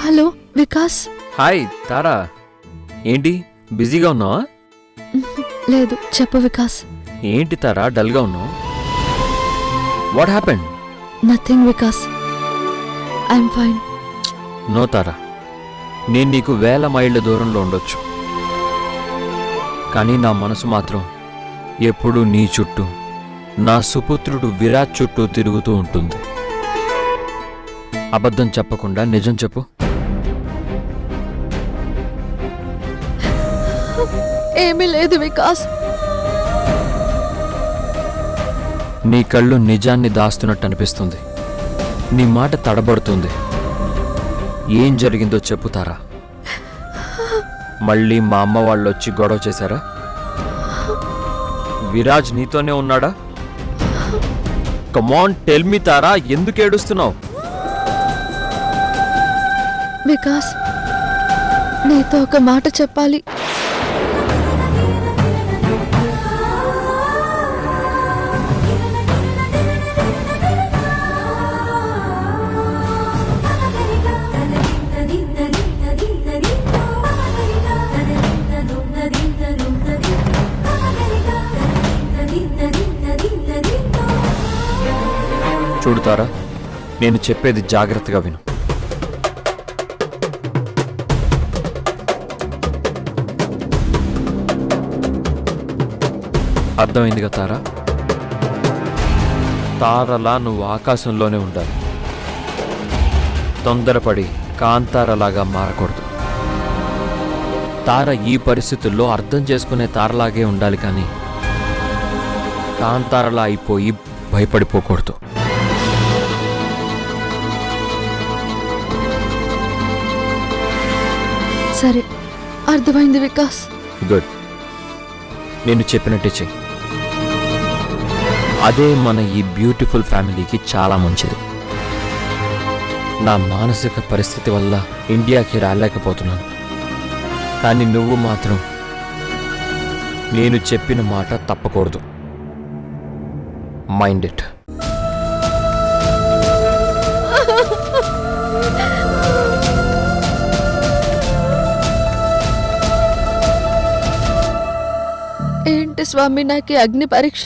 S1: హలో వికాస్.
S2: హాయ్ తారా, ఏంటి బిజీగా ఉన్నావా?
S1: లేదు, చెప్పు వికాస్.
S2: ఏంటి తారా డల్గా ఉన్నావు? What happened?
S1: Nothing Vikas, I'm fine.
S2: No Tara, నేను నీకు వేల మైళ్ళ దూరంలో ఉండొచ్చు, కానీ నా మనసు మాత్రం ఎప్పుడూ నీ చుట్టూ, నా సుపుత్రుడు విరాట్ చుట్టూ తిరుగుతూ ఉంటుంది. అబద్ధం చెప్పకుండా నిజం చెప్పు.
S1: ఏమీ లేదు వికాస్.
S2: నీ కళ్ళు నిజాన్ని దాస్తున్నట్టు అనిపిస్తుంది. నీ మాట తడబడుతుంది. ఏం జరిగిందో చెప్పుతారా? మళ్ళీ మా అమ్మ వాళ్ళు వచ్చి గొడవ చేశారా? విరాజ్ నీతోనే ఉన్నాడా? కమాన్ టెల్ మీ తారా, ఎందుకు ఏడుస్తున్నావు?
S1: వికాస్, నీతో ఒక మాట చెప్పాలి.
S2: చూడుతారా, నేను చెప్పేది జాగ్రత్తగా విను. అర్థమైందిగా తారా? తారలా నువ్వు ఆకాశంలోనే ఉండాలి. తొందరపడి కాంతారలాగా మారకూడదు. తార ఈ పరిస్థితుల్లో అర్థం చేసుకునే తారలాగే ఉండాలి, కానీ కాంతారలా అయిపోయి భయపడిపోకూడదు.
S1: సరే, అర్థమైంది వికాస్.
S2: గుడ్. నేను చెప్పినట్టే చెయ్యి. అదే మన ఈ బ్యూటిఫుల్ ఫ్యామిలీకి చాలా మంచిది. నా మానసిక పరిస్థితి వల్ల ఇండియాకి రాలేకపోతున్నాను, కానీ నువ్వు మాత్రం నేను చెప్పిన మాట తప్పకూడదు. Mind it.
S1: ఏంటి స్వామి నాకు ఈ అగ్ని పరీక్ష?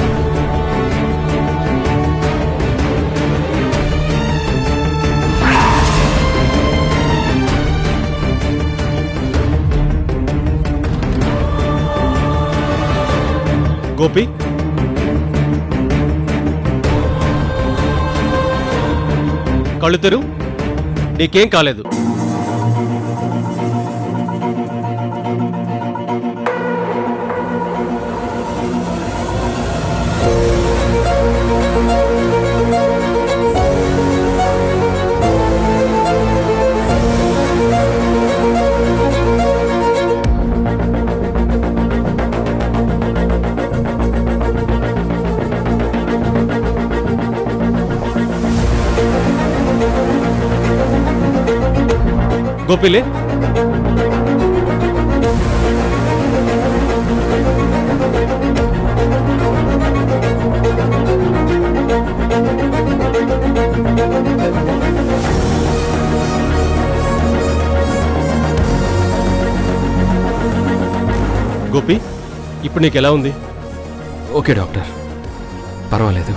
S10: గోపి కళ్ళు తెరు, నీకేం కాలేదు. గోపిలే, గోపి ఇప్పుడు నీకు ఎలా ఉంది?
S2: ఓకే డాక్టర్, పర్వాలేదు.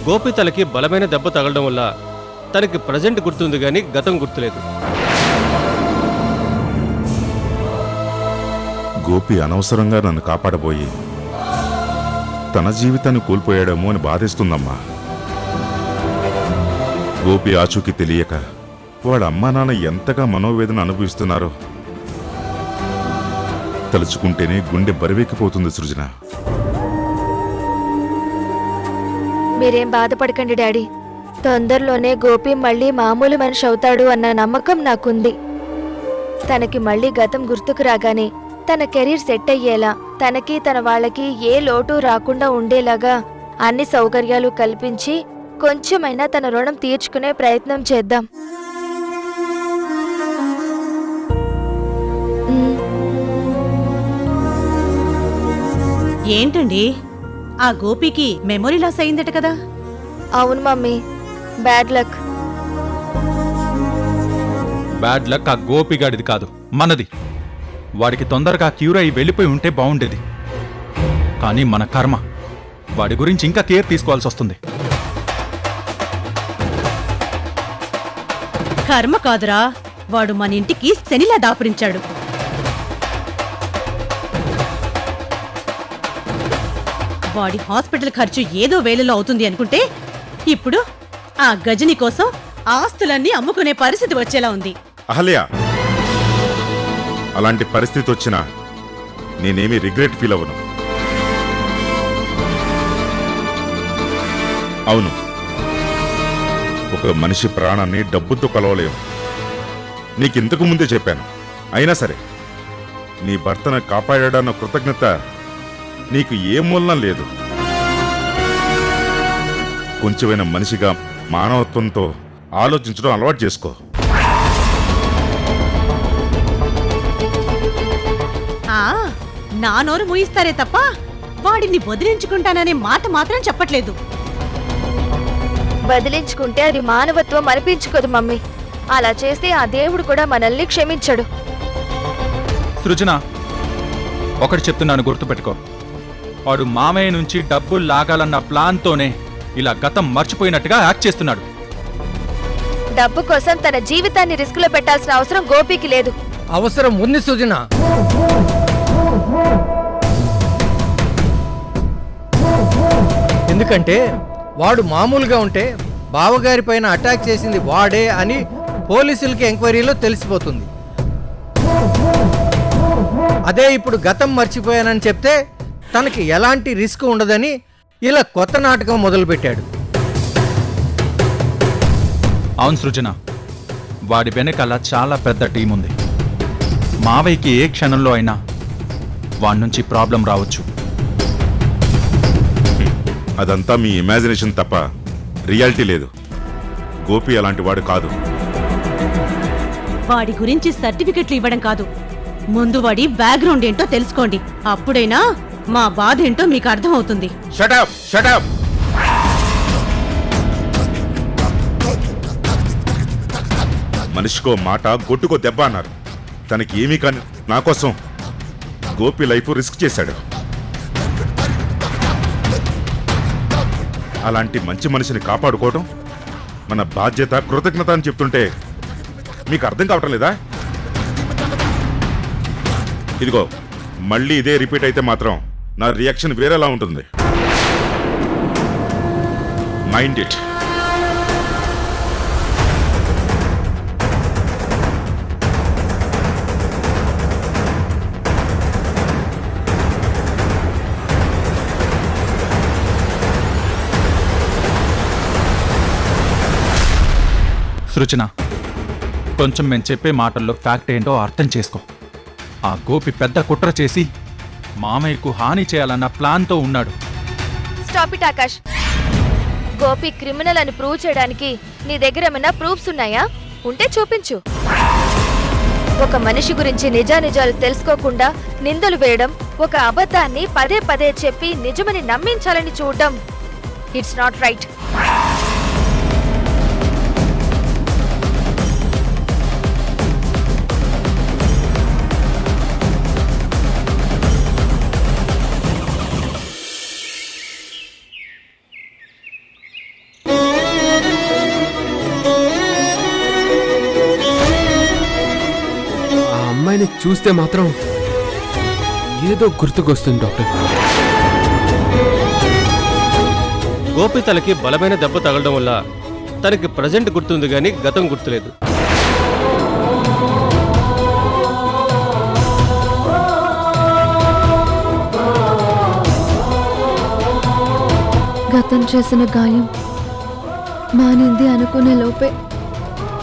S10: గోపి తలకి బలమైన దెబ్బ తగలడం వల్ల తనకి ప్రజెంట్ గుర్తుంది కానీ గతం గుర్తులేదు.
S7: గోపి అనవసరంగా నన్ను కాపాడబోయి తన జీవితాన్ని కోల్పోయాడేమో అని బాధేస్తుందమ్మా. గోపి ఆచూకీ తెలియక వాడు అమ్మా నాన్న ఎంతగా మనోవేదన అనుభవిస్తున్నారో తలుచుకుంటేనే గుండె బరివెక్కిపోతుంది సృజన.
S3: మీరేం బాధపడకండి డాడీ. తొందరలోనే గోపి మళ్ళీ మామూలు మనిషి అవుతాడు అన్న నమ్మకం నాకుంది. తనకి మళ్ళీ గతం గుర్తుకు రాగానే తన కెరీర్ సెట్ అయ్యేలా, తనకి తన వాళ్ళకి ఏ లోటు రాకుండా ఉండేలాగా అన్ని సౌకర్యాలు కల్పించి కొంచెమైనా తన రుణం తీర్చుకునే ప్రయత్నం చేద్దాం.
S6: ఏంటండి, ఆ గోపికి మెమొరీ లాస్ అయిందట కదా?
S3: అవును mummy, bad luck.
S5: Bad luck ఆ గోపిగాడిది కాదు, మనది. వాడికి తొందరగా క్యూర్ అయి వెళ్ళిపోయి ఉంటే బాగుండేది. కానీ మన కర్మ, వాడి గురించి ఇంకా కేర్ తీసుకోవాల్సి వస్తుంది.
S6: కర్మ కాదురా, వాడు మన ఇంటికి శనిలా దాపురించాడు. వాడి హాస్పిటల్ ఖర్చు ఏదో వేలలో అవుతుంది అనుకుంటే ఇప్పుడు ఆ గజని కోసం ఆస్తులన్నీ అమ్ముకునే పరిస్థితి వచ్చేలా ఉంది.
S7: అహల్య, అలాంటి పరిస్థితి వచ్చినా నేనేమీ రిగ్రెట్ ఫీల్ అవ్వను. అవును, ఒక మనిషి ప్రాణాన్ని డబ్బుతో కలవలేము. నీకింతకు ముందే చెప్పాను. అయినా సరే నీ భర్తను కాపాడాడన్న కృతజ్ఞత నీకు ఏ మూలన లేదు. కొంచెమైనా మనిషిగా మానవత్వంతో ఆలోచించడం అలవాటు చేసుకో.
S6: నా నోరు మూయిస్తారే తప్ప వాడిని వదిలించుకుంటాననే మాట మాత్రం చెప్పట్లేదు.
S3: బదిలించుకుంటే అది మానవత్వం అనిపించుకోదు మమ్మీ. అలా చేస్తే ఆ దేవుడు కూడా మనల్ని క్షమించడు.
S5: సృజన, ఒకటి చెప్తున్నాను, గుర్తుపెట్టుకో. వాడు మామయ్య నుంచి డబ్బులు లాగాలన్న ప్లాన్తోనే ఇలా గతం మర్చిపోయినట్టుగా యాక్ట్ చేస్తున్నాడు.
S3: డబ్బు కోసం తన జీవితాన్ని రిస్క్ లో పెట్టాల్సిన అవసరం గోపికి లేదు.
S8: అవసరం ఉంది సుజన. ఎందుకంటే వాడు మామూలుగా ఉంటే బావగారి పైన అటాక్ చేసింది వాడే అని పోలీసులకి ఎంక్వైరీలో తెలిసిపోతుంది. అదే ఇప్పుడు గతం మర్చిపోయానని చెప్తే తనకి ఎలాంటి రిస్క్ ఉండదని ఇలా కొత్త నాటకం మొదలుపెట్టాడు.
S5: అవును సృజన, వాడి వెనకాల చాలా పెద్ద టీం ఉంది. మావయ్యకి ఏ క్షణంలో అయినా వాడి నుంచి ప్రాబ్లం రావచ్చు.
S7: అదంతా మీ ఇమాజినేషన్ తప్ప రియాలిటీ లేదు. గోపి అలాంటి వాడు కాదు.
S6: వాడి గురించి సర్టిఫికెట్లు ఇవ్వడం కాదు, ముందు వాడి బ్యాక్గ్రౌండ్ ఏంటో తెలుసుకోండి. అప్పుడైనా మా బాధ ఏంటో మీకు అర్థమవుతుంది.
S7: Shut up, shut up. మనిషికో మాట, గొడ్డుకో దెబ్బ అన్నారు. తనకి ఏమీ కాని నా కోసం గోపి లైఫ్ రిస్క్ చేశాడు. అలాంటి మంచి మనిషిని కాపాడుకోవడం మన బాధ్యత, కృతజ్ఞత అని చెప్తుంటే మీకు అర్థం కావటం లేదా? ఇదిగో, మళ్ళీ ఇదే రిపీట్ అయితే మాత్రం నా రియాక్షన్ వేరేలా ఉంటుంది. Mind it.
S5: సృజన, కొంచెం మేము చెప్పే మాటల్లో ఫ్యాక్ట్ ఏంటో అర్థం చేసుకో. ఆ గోపి పెద్ద కుట్ర చేసి మామయ్యకు హాని చేయాలన్న ప్లాన్తో ఉన్నాడు.
S3: Stop it Akash. Gopi criminal అని ప్రూవ్ చేయడానికి నీ దగ్గర ఏమైనా ప్రూఫ్స్ ఉన్నాయా? ఉంటే చూపించు. ఒక మనిషి గురించి నిజానిజాలు తెలుసుకోకుండా నిందలు వేయడం, ఒక అబద్ధాన్ని పదే పదే చెప్పి నిజమని నమ్మించాలని చూడడం, ఇట్స్ నాట్ రైట్.
S10: అమ్మాయిని చూస్తే మాత్రం ఏదో గుర్తుకొస్తుంది డాక్టర్. గోపి తలకి బలమైన దెబ్బ తగలడం వల్ల తనకి ప్రజెంట్ గుర్తుంది కానీ గతం గుర్తులేదు.
S1: గతం చేసిన గాయం మానింది అనుకునే లోపే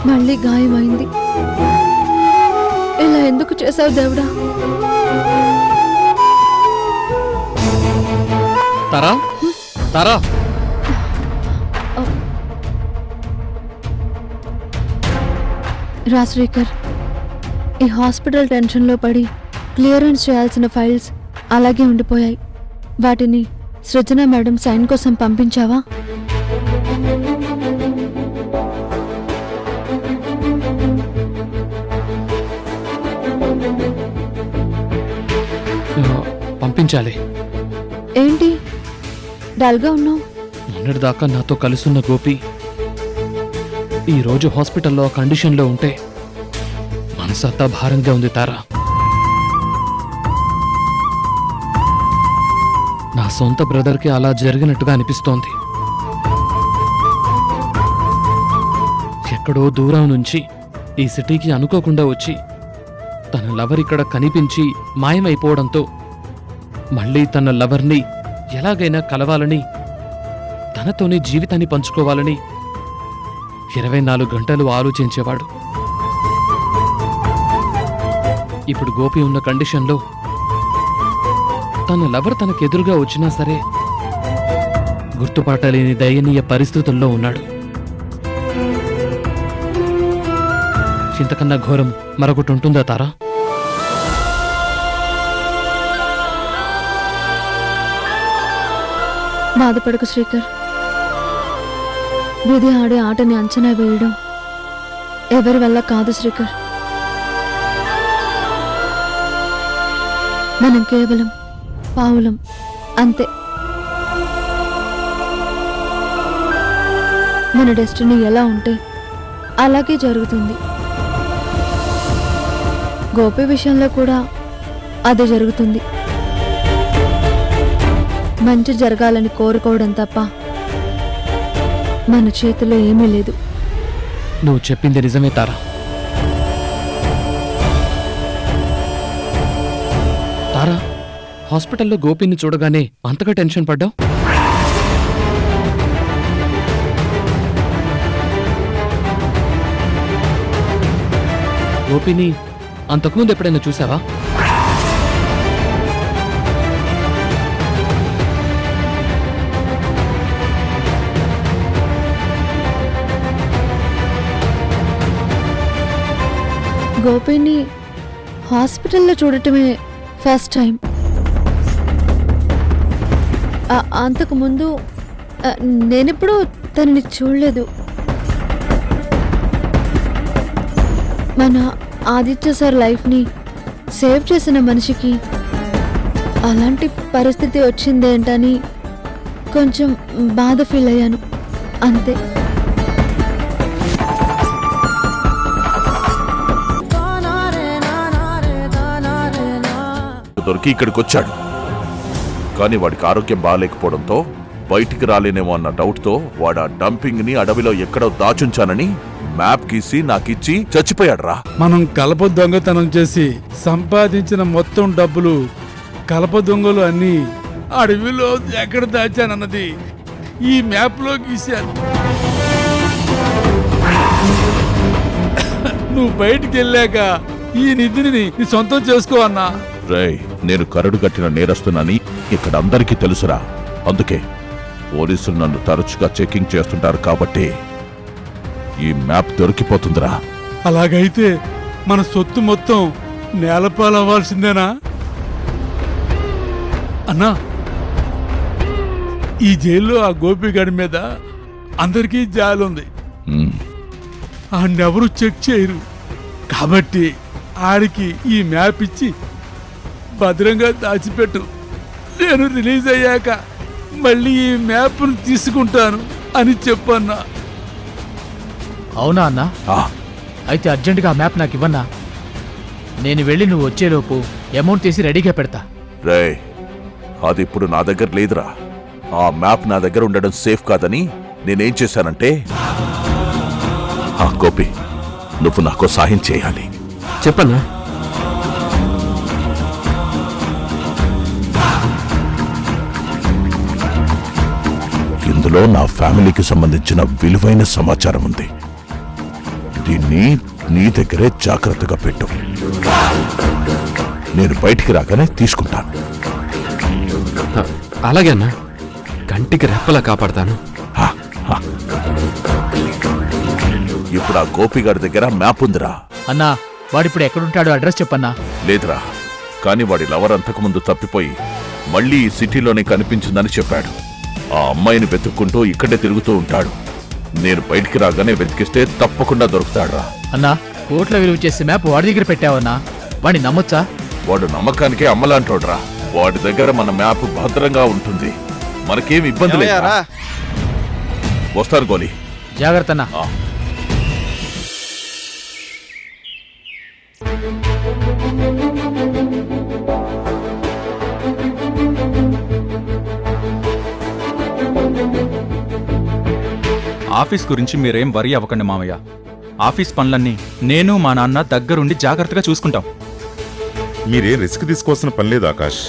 S1: మళ్ళీ గాయమైంది. ఇలా ఎందుకు చేసావు దేవుడా?
S10: తారా, తారా,
S1: రాజశేఖర్, ఈ హాస్పిటల్ టెన్షన్లో పడి క్లియరెన్స్ చేయాల్సిన ఫైల్స్ అలాగే ఉండిపోయాయి. వాటిని సృజన మేడం సైన్ కోసం పంపించావా?
S11: పంపించాలి.
S1: ఏంటి డల్గా ఉన్నావు?
S11: మొన్నటిదాకా నాతో కలుసున్న గోపి ఈరోజు హాస్పిటల్లో కండిషన్లో ఉంటే మనసంతా భారంగా ఉంది తారా. నా సొంత బ్రదర్కి అలా జరిగినట్టుగా అనిపిస్తోంది. ఎక్కడో దూరం నుంచి ఈ సిటీకి అనుకోకుండా వచ్చి తన లవర్ ఇక్కడ కనిపించి మాయమైపోవడంతో మళ్ళీ తన లవర్ని ఎలాగైనా కలవాలని, తనతోనే జీవితాన్ని పంచుకోవాలని 24 గంటలు ఆలోచించేవాడు. ఇప్పుడు గోపి ఉన్న కండిషన్లో తన లవర్ తనకెదురుగా వచ్చినా సరే గుర్తుపట్టలేని దయనీయ పరిస్థితుల్లో ఉన్నాడు. చింతకన్నా ఘోరం మరొకటి ఉంటుందా తారా?
S1: బాధపడకు శ్రీకర్. విధి ఆడే ఆటని అంచనా వేయడం ఎవరి వల్ల కాదు శ్రీకర్. మనం కేవలం పావులం అంతే. మన డెస్టినీ ఎలా ఉంటే అలాగే జరుగుతుంది. గోపి విషయంలో కూడా అదే జరుగుతుంది. మంచి జరగాలని కోరుకోవడం తప్ప మన చేతిలో ఏమీ లేదు.
S11: నువ్వు చెప్పింది నిజమే తారా. తారా, హాస్పిటల్లో గోపిని చూడగానే అంతగా టెన్షన్ పడ్డావు? గోపిని అంతకుముందు ఎప్పుడైనా చూసావా?
S1: గోపిని హాస్పిటల్లో చూడటమే ఫస్ట్ టైం. అంతకుముందు నేనెప్పుడూ తనని చూడలేదు. మన ఆదిత్య సార్ లైఫ్ని సేవ్ చేసిన మనిషికి అలాంటి పరిస్థితి వచ్చిందేంటని కొంచెం బాధ ఫీల్ అయ్యాను అంతే.
S13: దొరికి ఇక్కడికి వచ్చాడు, కానీ వాడికి ఆరోగ్యం బాగాలేకపోవడంతో బయటికి రాలేనేమో అన్న డౌట్తో వాడు ఆ డంపింగ్ ని అడవిలో ఎక్కడో దాచుంచానని మ్యాప్ గీసి నాకిచ్చి చచ్చిపోయాడు రా.
S14: మనం కలప దొంగతనం చేసి సంపాదించిన మొత్తం డబ్బులు కలప దొంగలు అన్ని అడవిలో ఎక్కడ దాచానన్నది ఈ మ్యాప్ లో గీశాను. నువ్వు బయటికి వెళ్ళాక ఈ నిధిని నీ సొంతం చేసుకో అన్నా.
S13: రేయ్, నేను కరడు కట్టిన నేరస్తునని ఇక్కడ అందరికీ తెలుసురా. అందుకే పోలీసులు నన్ను తరచుగా చెకింగ్ చేస్తుంటారు కాబట్టి ఈ మ్యాప్ దొరికిపోతుందిరా.
S14: అలాగైతే మన సొత్తు మొత్తం నేలపాలవ్వాల్సిందేనా అన్నా? ఈ జైల్లో ఆ గోపిగాడి మీద అందరికీ జాలుంది. ఆడెవరూ చెక్ చేయరు కాబట్టి ఆడికి ఈ మ్యాప్ ఇచ్చి భద్రంగా దాచిపెట్టు. నేను రిలీజ్ అయ్యాక మళ్ళీ ఈ మ్యాప్ను తీసుకుంటాను అని చెప్పన్నా.
S11: అవునా అన్నా? అయితే అర్జెంటుగా ఆ మ్యాప్ నాకు ఇవ్వన్నా. నేను వెళ్ళి నువ్వు వచ్చేలోపు అమౌంట్ తీసి రెడీగా పెడతా.
S13: రేయ్, అది ఇప్పుడు నా దగ్గర లేదురా. ఆ మ్యాప్ నా దగ్గర ఉండడం సేఫ్ కాదని నేనేం చేశానంటే, గోపి, నువ్వు నాకు సహాయం చేయాలి.
S10: చెప్పన్నా.
S13: ఇందులో నా ఫ్యామిలీకి సంబంధించిన విలువైన సమాచారం ఉంది. దీన్ని నీ దగ్గరే జాగ్రత్తగా పెట్టు. నేను బయటికి రాగానే తీసుకుంటాను.
S10: అలాగే అన్నా, కంటికి రెప్పలా కాపాడతాను.
S13: ఇప్పుడు ఆ గోపిగాడి దగ్గర మ్యాప్ ఉందిరా.
S11: అన్నా, వాడిప్పుడు ఎక్కడుంటాడో అడ్రస్ చెప్పన్నా.
S13: లేదురా, కానీ వాడి లవర్ అంతకుముందు తప్పిపోయి మళ్ళీ ఈ సిటీలోనే కనిపించిందని చెప్పాడు. ఆ అమ్మాయిని వెతుక్కుంటూ ఇక్కడే తిరుగుతూ ఉంటాడు. నేను బయటికి రాగానే వెతికిస్తే తప్పకుండా దొరుకుతాడురా.
S11: అన్నా, కోట్ల విలువ చేసే మ్యాప్ వాడి దగ్గర పెట్టావన్నా. వాడిని నమ్మొచ్చా?
S13: వాడు నమ్మకానికే అమ్మలాంటోడ్రా. వాడి దగ్గర మన మ్యాప్ భద్రంగా ఉంటుంది. మనకేం ఇబ్బంది లేదు. వస్తారు గోలి.
S11: జాగ్రత్త అన్నా.
S5: ఆఫీస్ గురించి మీరేం వరీ అవ్వకండి మామయ్య. ఆఫీస్ పనులన్నీ నేను మా నాన్న దగ్గరుండి జాగ్రత్తగా చూసుకుంటాం.
S7: మీరేం రిస్క్ తీసుకోవాల్సిన పని లేదు ఆకాష్.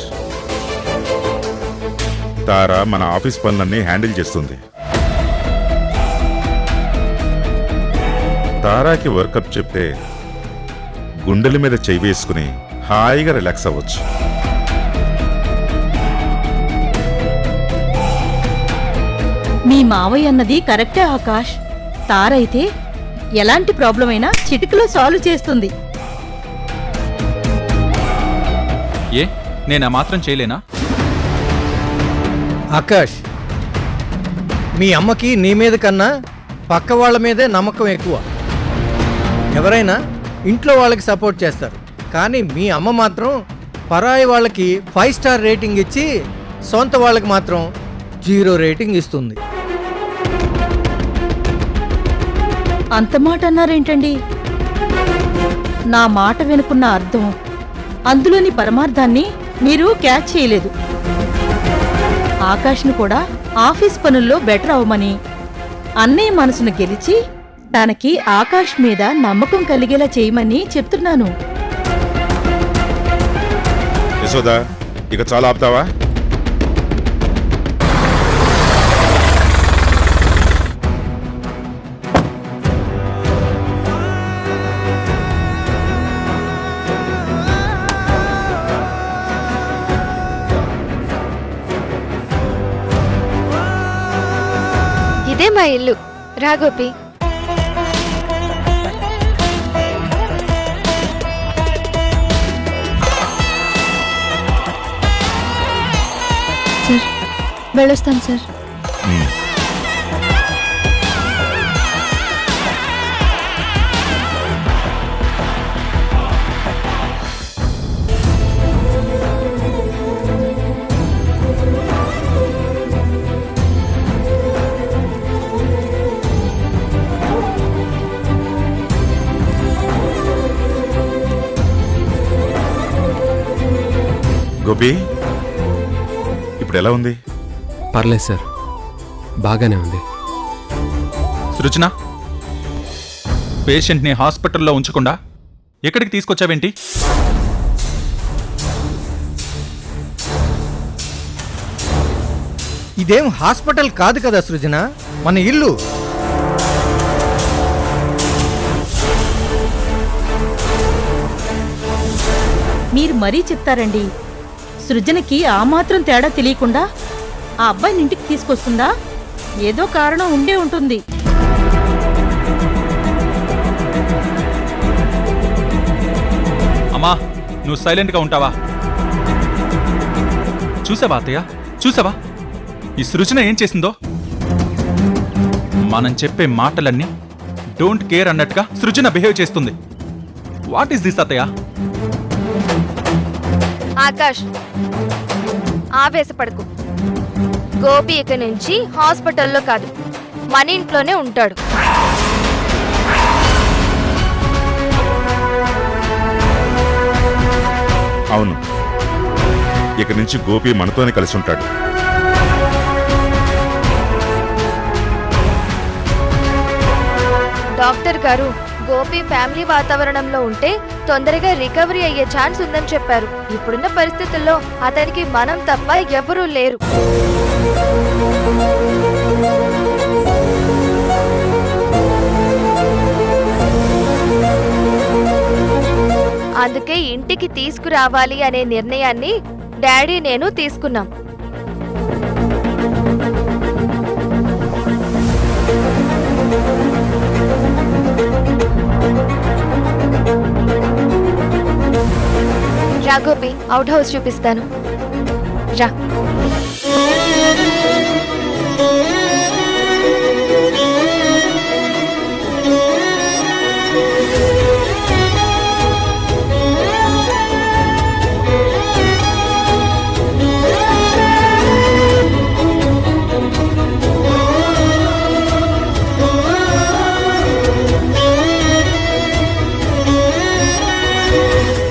S7: తారా మన ఆఫీస్ పనులన్నీ హ్యాండిల్ చేస్తుంది. తారాకి వర్కప్ చెప్తే గుండెల మీద చెయ్యి వేసుకుని హాయిగా రిలాక్స్ అవ్వచ్చు.
S6: మీ మావయ్య అన్నది కరెక్టే ఆకాష్. తారైతే ఎలాంటి ప్రాబ్లం అయినా చిటికలో సాల్వ్ చేస్తుంది.
S5: ఏ నేనా మాత్రం చేయలేనా?
S8: ఆకాష్, మీ అమ్మకి నీ మీద కన్నా పక్క వాళ్ళ మీదే నమ్మకం ఎక్కువ. ఎవరైనా ఇంట్లో వాళ్ళకి సపోర్ట్ చేస్తారు, కానీ మీ అమ్మ మాత్రం పరాయి వాళ్ళకి 5 స్టార్ రేటింగ్ ఇచ్చి సొంత వాళ్ళకి మాత్రం 0 రేటింగ్ ఇస్తుంది.
S6: అంత మాట అన్నారేంటండి? నా మాట వెనుకున్న అర్థం, అందులోని పరమార్థాన్ని మీరు క్యాచ్ చేయలేదు. ఆకాష్ను కూడా ఆఫీస్ పనుల్లో బెటర్ అవ్వమని, అన్నయ్య మనసును గెలిచి తనకి ఆకాష్ మీద నమ్మకం కలిగేలా చేయమని చెప్తున్నాను.
S7: యశోదా, ఇక చాలా ఆపుతావా?
S3: ఇదే మా ఇల్లు. రా గోపి.
S1: సార్, వెళ్ళొస్తాను సార్.
S7: గోపి, ఇప్పుడు ఎలా ఉంది?
S10: పర్లేదు సార్, బాగానే ఉంది.
S5: సృజన, పేషెంట్ని హాస్పిటల్లో ఉంచకుండా ఎక్కడికి తీసుకొచ్చావేంటి?
S8: ఇదేం హాస్పిటల్ కాదు కదా సృజన, మన ఇల్లు.
S6: మీరు మరీ చెప్తారండి. సృజనకి ఆ మాత్రం తేడా తెలియకుండా ఆ అబ్బాయిని ఇంటికి తీసుకొస్తుందా? ఏదో కారణం ఉండే ఉంటుంది.
S5: అమ్మా, నువ్వు సైలెంట్గా ఉంటావా? చూసావా అత్తయ్య, చూసావా ఈ సృజన ఏం చేసిందో? మనం చెప్పే మాటలన్నీ డోంట్ కేర్ అన్నట్టుగా సృజన బిహేవ్ చేస్తుంది. వాట్ ఈస్ దిస్ అత్తయ్య?
S3: ఆకాష్, ఆవేశపడకు. గోపి ఇక నుంచి హాస్పిటల్లో కాదు, మన ఇంట్లోనే ఉంటాడు.
S7: అవును, ఇక నుంచి గోపి మనతోనే కలిసి ఉంటాడు.
S3: డాక్టర్ గారు గోపి ఫ్యామిలీ వాతావరణంలో ఉంటే తొందరగా రికవరీ అయ్యే ఛాన్స్ ఉందని చెప్పారు. ఇప్పుడున్న పరిస్థితుల్లో అతనికి మనం తప్ప ఎవరూ లేరు. అందుకే ఇంటికి తీసుకురావాలి అనే నిర్ణయాన్ని డాడీ నేను తీసుకున్నాం. రా గోపి, అవుట్ హౌస్ చూపిస్తాను. రా.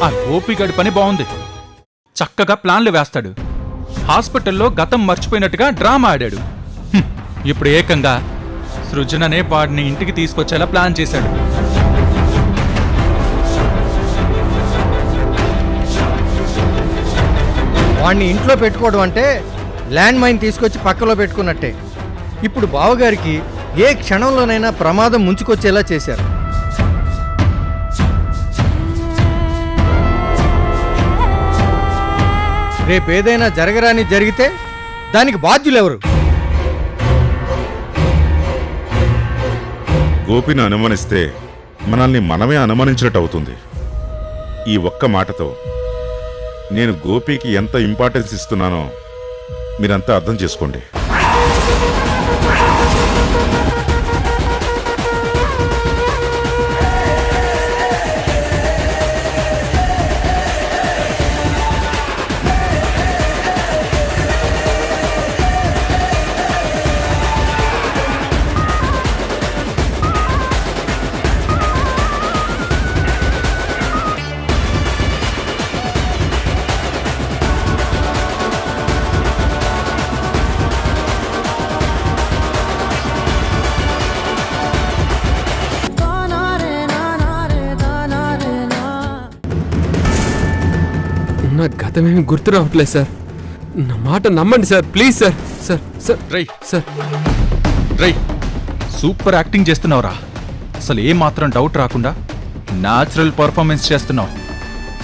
S5: ఆ గోపిగాడి పని బాగుంది. చక్కగా ప్లాన్లు వేస్తాడు. హాస్పిటల్లో గతం మర్చిపోయినట్టుగా డ్రామా ఆడాడు. ఇప్పుడు ఏకంగా సృజననే వాడిని ఇంటికి తీసుకొచ్చేలా ప్లాన్ చేశాడు.
S8: వాడిని ఇంట్లో పెట్టుకోవడం అంటే ల్యాండ్ మైన్ తీసుకొచ్చి పక్కలో పెట్టుకున్నట్టే. ఇప్పుడు బావగారికి ఏ క్షణంలోనైనా ప్రమాదం ముంచుకొచ్చేలా చేశారు. రేపేదైనా జరగరాని జరిగితే దానికి బాధ్యులెవరు?
S7: గోపిని అనుమానిస్తే మనల్ని మనమే అనుమానించినట్టు అవుతుంది. ఈ ఒక్క మాటతో నేను గోపికి ఎంత ఇంపార్టెన్స్ ఇస్తున్నానో మీరంతా అర్థం చేసుకోండి.
S10: నా గతమేమి గుర్తు రావట్లేదు సార్. నా మాట నమ్మండి సార్, ప్లీజ్ సార్. సార్ సార్
S5: రై
S10: సార్
S5: రై సూపర్ యాక్టింగ్ చేస్తున్నావురా. అసలు ఏ మాత్రం డౌట్ రాకుండా న్యాచురల్ పర్ఫార్మెన్స్ చేస్తున్నావు.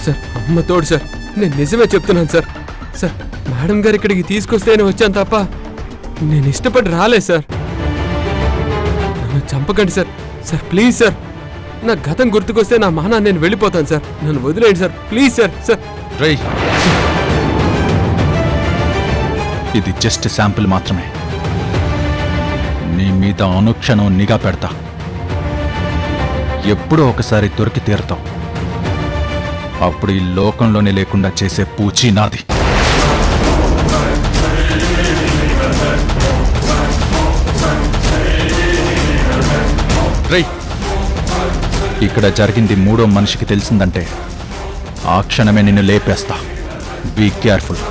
S10: సార్ అమ్మ తోడు సార్, నేను నిజమే చెప్తున్నాను సార్. సార్ మేడం గారు ఇక్కడికి తీసుకొస్తేనే వచ్చాను తప్ప నేను ఇష్టపడి రాలేదు సార్. నన్ను చంపకండి సార్. సార్ ప్లీజ్ సార్, నా గతం గుర్తుకొస్తే నా మానా నేను వెళ్ళిపోతాను సార్. నన్ను వదిలేయండి సార్, ప్లీజ్ సార్. సార్
S5: రై ఇది జస్ట్ శాంపుల్ మాత్రమే. నీ మీద అనుక్షణం నిఘా పెడతా. ఎప్పుడో ఒకసారి దొరికి తీరుతావు. అప్పుడు ఈ లోకంలోనే లేకుండా చేసే పూచీ నాది. రై ఇక్కడ జరిగింది మూడో మనిషికి తెలిసిందంటే ఆ క్షణమే నిన్ను లేపేస్తా. Be careful.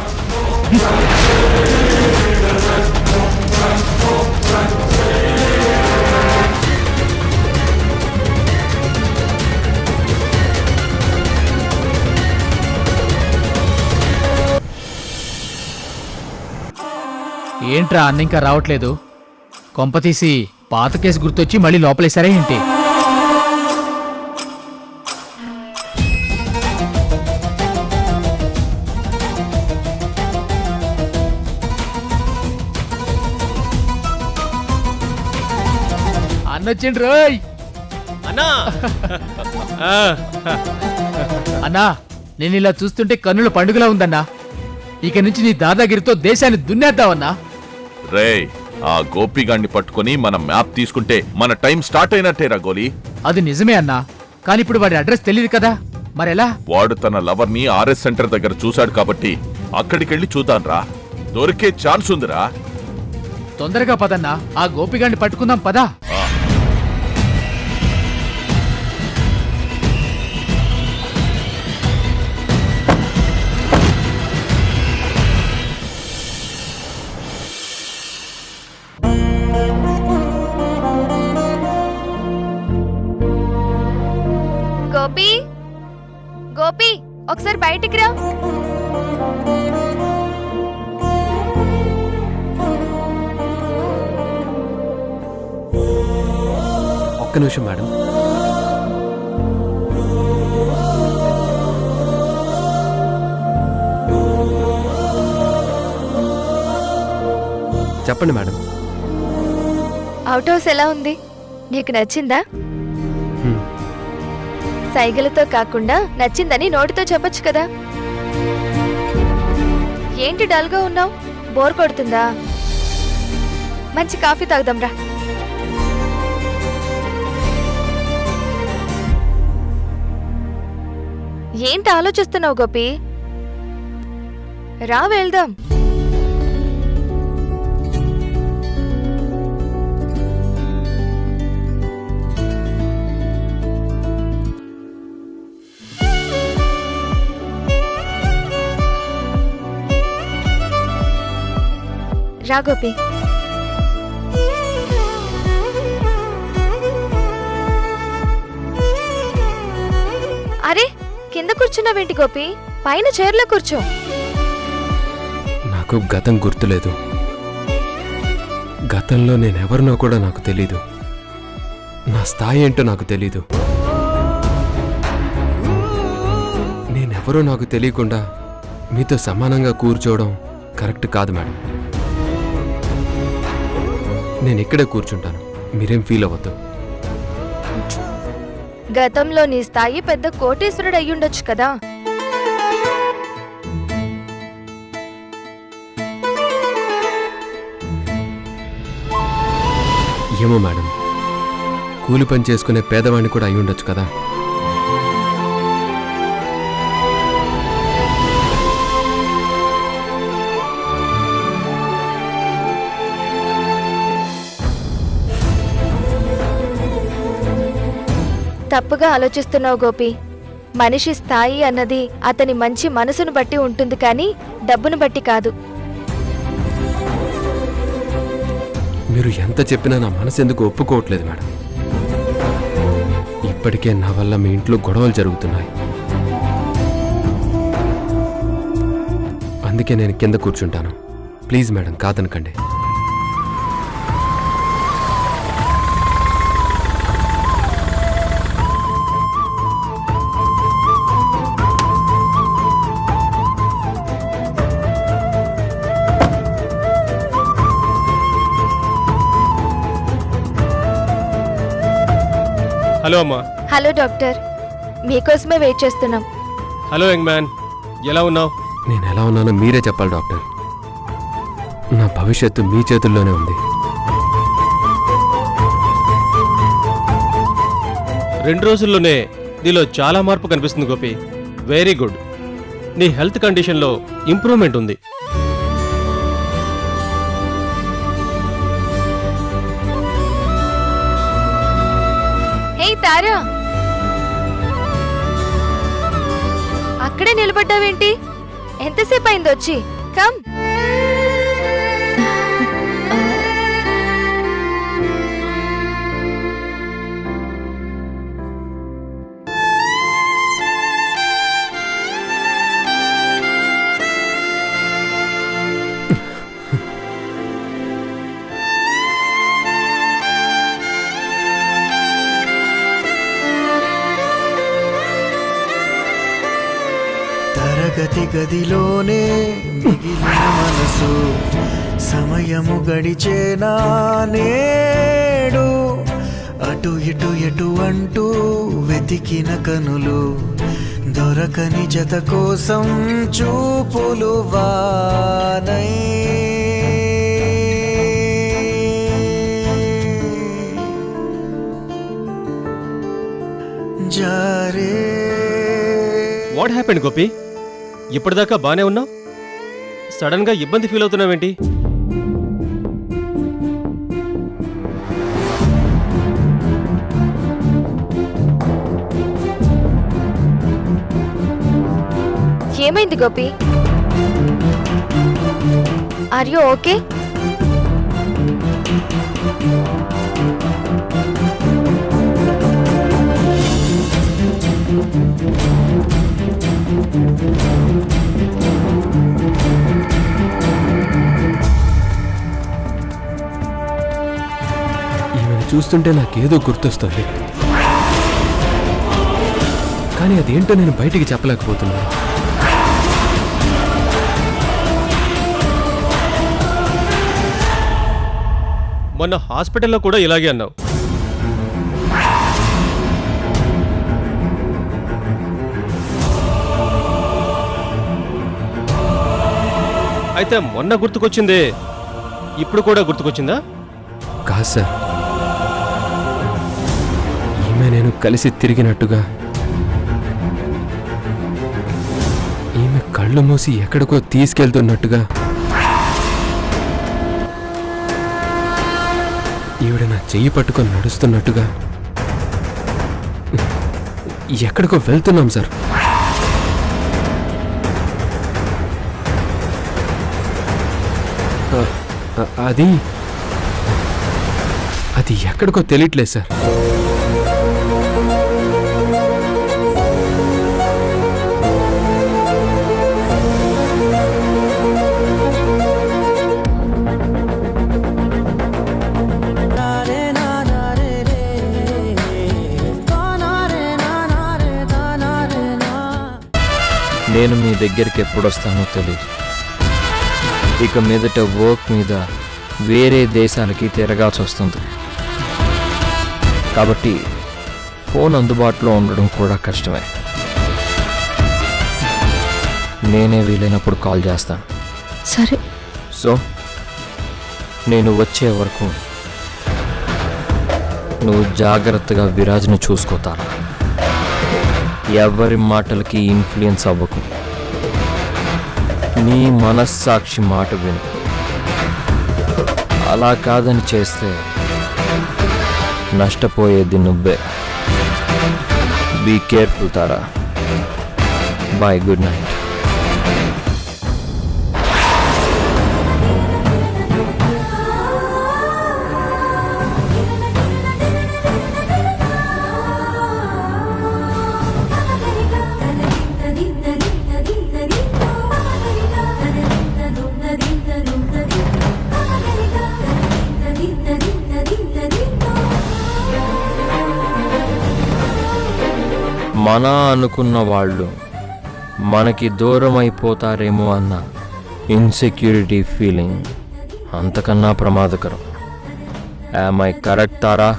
S11: ఏంట్రా అన్న ఇంకా రావట్లేదు? కొంపతీసి పాత కేసు గుర్తొచ్చి మళ్ళీ లోపలేసారా ఏంటి? అన్నొచ్చిండ్రు రోయ్.
S10: అన్నా
S11: అన్నా నేను ఇలా చూస్తుంటే కన్నుల పండుగలా ఉందన్నా. ఇక నుంచి నీ దాదాగిరితో దేశాన్ని దున్నేద్దామన్నా.
S13: రేయ్ ఆ గోపిగాన్ని పట్టుకొని మనం మ్యాప్ తీసుకుంటే మన టైం స్టార్ట్ అయినట్టేరా గోలీ.
S11: అది నిజమే అన్నా, కానీ ఇప్పుడు వాడి అడ్రస్ తెలియదు కదా, మరెలా?
S13: వాడు తన లవర్ ని ఆర్ఎస్ సెంటర్ దగ్గర చూశాడు కాబట్టి అక్కడికెళ్ళి చూద్దాంరా. దొరికే ఛాన్స్ ఉందిరా.
S11: తొందరగా పదన్నా, ఆ గోపిగాన్ని పట్టుకుందాం పదా.
S3: గోపి గోపి ఒకసారి బయటికి రా.
S10: ఒక్క నిమిషం మేడం. చెప్పండి మేడం.
S3: అవుట్ హౌస్ ఎలా ఉంది? నీకు నచ్చిందా? సైగలతో కాకుండా నచ్చిందని నోటితో చెప్పొచ్చు కదా. ఏంటి డల్గా ఉన్నావు? బోర్ కొడుతుందా? మంచి కాఫీ తాగుదాంరా. ఏంటి ఆలోచిస్తున్నావు గోపి? రా వెళ్దాం. రా గోపి. అరే కింద కూర్చున్నావేంటి గోపి? పైన చైర్లో కూర్చో.
S10: నాకు గతం గుర్తులేదు. గతంలో నేనెవరినో కూడా నాకు తెలీదు. నా స్థాయి ఏంటో నాకు తెలీదు. నేనెవరో నాకు తెలియకుండా మీతో సమానంగా కూర్చోవడం కరెక్ట్ కాదు మేడం. నేను ఇక్కడే కూర్చుంటాను, మీరేం ఫీల్ అవ్వద్దు.
S3: గతంలో నీ స్థాయి పెద్ద కోటీశ్వరుడు అయ్యుండొచ్చు కదా.
S10: ఏమో మేడం, కూలి పని చేసుకునే పేదవాడిని కూడా అయి ఉండొచ్చు కదా.
S3: తప్పుగా ఆలోచిస్తున్నావు గోపి. మనిషి స్థాయి అన్నది అతని మంచి మనసును బట్టి ఉంటుంది కానీ డబ్బును బట్టి కాదు.
S10: మీరు ఎంత చెప్పినా నా మనసు ఎందుకు ఒప్పుకోవట్లేదు మేడం. ఇప్పటికే నా వల్ల మీ ఇంట్లో గొడవలు జరుగుతున్నాయి. అందుకే నేను కింద కూర్చుంటాను. ప్లీజ్ మేడం, కాదనకండి.
S15: హలో అమ్మా.
S3: హలో డాక్టర్, మీకోసమే వెయిట్ చేస్తున్నాం.
S15: హలో యంగ్ మ్యాన్, ఎలా ఉన్నావు?
S10: నేను ఎలా ఉన్నానో మీరే చెప్పాలి డాక్టర్. నా భవిష్యత్తు మీ చేతుల్లోనే ఉంది.
S15: 2 రోజుల్లోనే నీలో చాలా మార్పు కనిపిస్తుంది గోపి. Very good. నీ హెల్త్ కండిషన్లో ఇంప్రూవ్మెంట్ ఉంది.
S3: హే తారా, అక్కడే నిలబడ్డావేంటి? ఎంతసేపు అయింది వచ్చి? కమ్.
S16: తరగతి గదిలోనే మిగిలిన మనసు సమయము గడిచేనా నేడు అటు ఇటు ఎటు అంటూ వెతికిన కనులు దొరకని జత కోసం చూపులు వానై జారే.
S15: What happened Gopi? ఇప్పటిదాకా బానే ఉన్నావు, సడన్ గా ఇబ్బంది ఫీల్ అవుతున్నావేంటి?
S3: ఏమైంది గోపి? Are you okay?
S10: ఈమెను చూస్తుంటే నాకేదో గుర్తొస్తుంది, కానీ అదేంటో నేను బయటికి చెప్పలేకపోతున్నాను.
S15: మొన్న హాస్పిటల్లో కూడా ఇలాగే అన్నావు. అయితే మొన్న గుర్తుకొచ్చిందే, ఇప్పుడు కూడా గుర్తుకొచ్చిందా?
S10: కాదు సార్, ఈమె నేను కలిసి తిరిగినట్టుగా, ఈమె కళ్ళు మూసి ఎక్కడికో తీసుకెళ్తున్నట్టుగా, ఈవిడ నా చెయ్యి పట్టుకొని నడుస్తున్నట్టుగా, ఎక్కడికో వెళ్తున్నాం సార్. అది అది ఎక్కడికో తెలియట్లేదు సార్.
S2: నేను మీ దగ్గరికి ఎప్పుడు వస్తానో తెలియదు. ఇక మీదట వర్క్ మీద వేరే దేశాలకి తిరగాల్సి వస్తుంది. కాబట్టి ఫోన్ అందుబాటులో ఉండడం కూడా కష్టమే. నేనే వీలైనప్పుడు కాల్ చేస్తాను.
S1: సరే.
S2: సో నేను వచ్చే వరకు నువ్వు జాగ్రత్తగా విరాజ్ను చూసుకోతారా. ఎవరి మాటలకి ఇన్ఫ్లుయెన్స్ అవ్వకు. నీ మనస్సాక్షి మాట విను. అలా కాదని చేస్తే నష్టపోయేది నువ్వే. Be careful Tara. Bye, good night. మన అనుకున్న వాళ్ళు మనకి దూరం అయిపోతారేమో అన్న ఇన్సెక్యూరిటీ ఫీలింగ్ అంతకన్నా ప్రమాదకరం. యామ్ ఐ కరెక్ట్ తారా?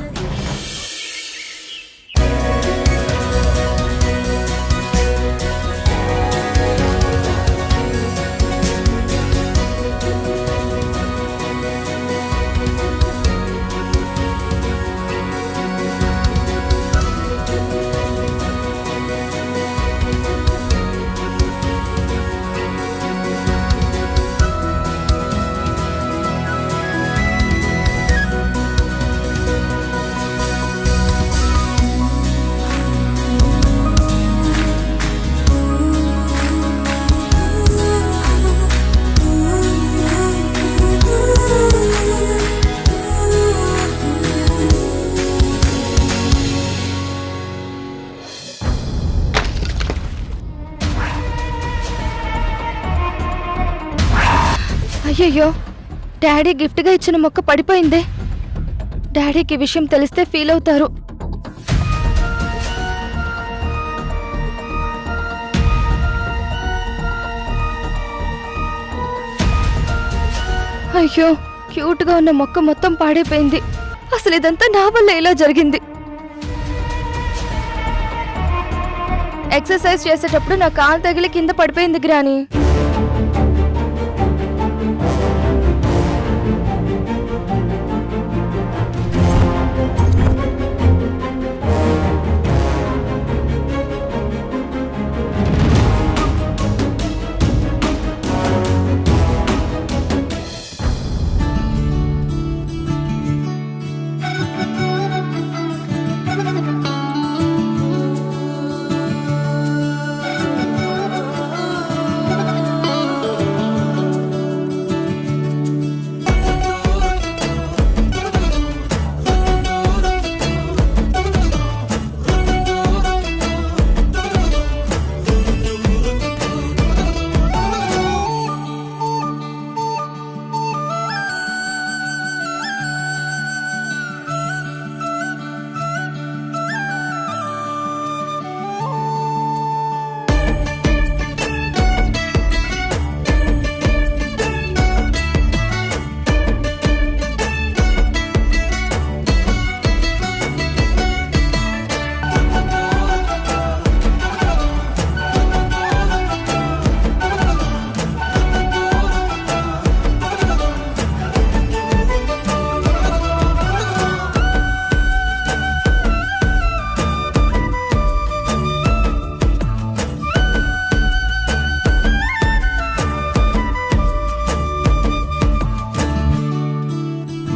S3: అయ్యయ్యో, డాడీ గిఫ్ట్గా ఇచ్చిన మొక్క పడిపోయిందే. డాడీకి విషయం తెలిస్తే ఫీల్ అవుతారు. అయ్యో, క్యూట్గా ఉన్న మొక్క మొత్తం పాడైపోయింది. అసలు ఇదంతా నా వల్ల ఇలా జరిగింది. ఎక్సర్సైజ్ చేసేటప్పుడు నా కాలు తగిలి కింద పడిపోయింది గ్రాని.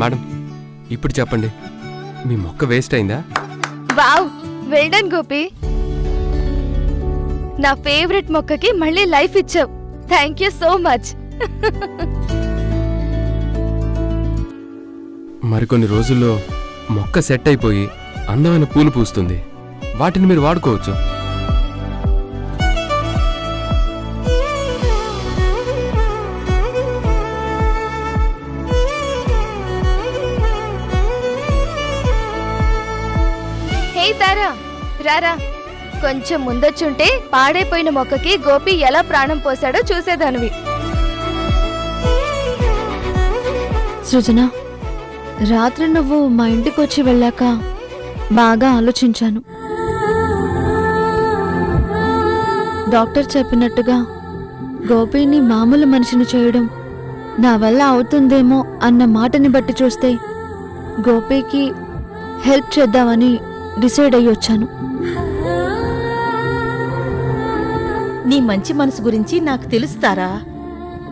S10: మేడం, ఇప్పుడు చెప్పండి, మీ మొక్క వేస్ట్ అయిందా?
S3: Wow, well done Gopi. నా ఫేవరెట్ మొక్కకి మళ్ళీ లైఫ్ ఇచ్చావు. Thank you so much.
S10: మరికొన్ని రోజుల్లో మొక్క సెట్ అయిపోయి అందమైన పూలు పూస్తుంది. వాటిని మీరు వాడుకోవచ్చు.
S3: తారా, రారా. కొంచెం ముందొచ్చుంటే పాడైపోయిన మొక్కకి గోపి ఎలా ప్రాణం పోసాడో చూసేదానివి.
S1: సృజన, రాత్రి నువ్వు మా ఇంటికి వచ్చి వెళ్ళాక బాగా ఆలోచించాను. డాక్టర్ చెప్పినట్టుగా గోపిని మామూలు మనిషిని చేయడం నా వల్ల అవుతుందేమో అన్న మాటని బట్టి చూస్తే గోపికి హెల్ప్ చేద్దామని డిసైడ్ అయ్యి వచ్చాను.
S17: నీ మంచి మనసు గురించి నాకు తెలుస్తారా?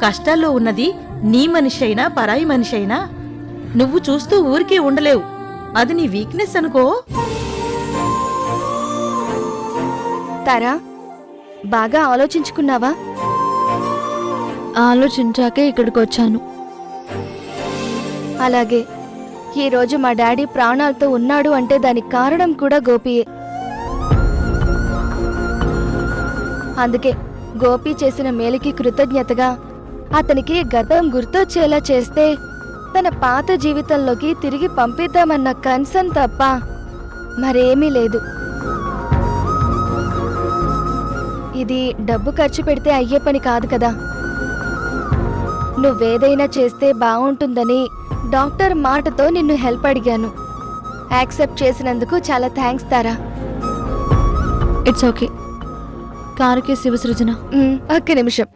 S17: కష్టాల్లో ఉన్నది నీ మనిషి అయినా పరాయి మనిషి అయినా నువ్వు చూస్తూ ఊరికే ఉండలేవు. అది నీ వీక్నెస్ అనుకో.
S3: తారా, బాగా ఆలోచించుకున్నావా?
S1: ఆలోచించాకే ఇక్కడికి వచ్చాను.
S3: అలాగే ఈరోజు మా డాడీ ప్రాణాలతో ఉన్నాడు అంటే దానికి కారణం కూడా గోపియే. అందుకే గోపి చేసిన మేలుకి కృతజ్ఞతగా అతనికి గతం గుర్తొచ్చేలా చేస్తే తన పాత జీవితంలోకి తిరిగి పంపిద్దామన్న కన్సర్న్ తప్ప మరేమీ లేదు. ఇది డబ్బు ఖర్చు పెడితే అయ్యే పని కాదు కదా. నువ్వేదైనా చేస్తే బాగుంటుందని డాక్టర్ మాటతో నిన్ను హెల్ప్ అడిగాను. యాక్సెప్ట్ చేసినందుకు చాలా థ్యాంక్స్ తారా.
S1: It's okay. కారుకి శివసృజన.
S3: ఒక్క నిమిషం.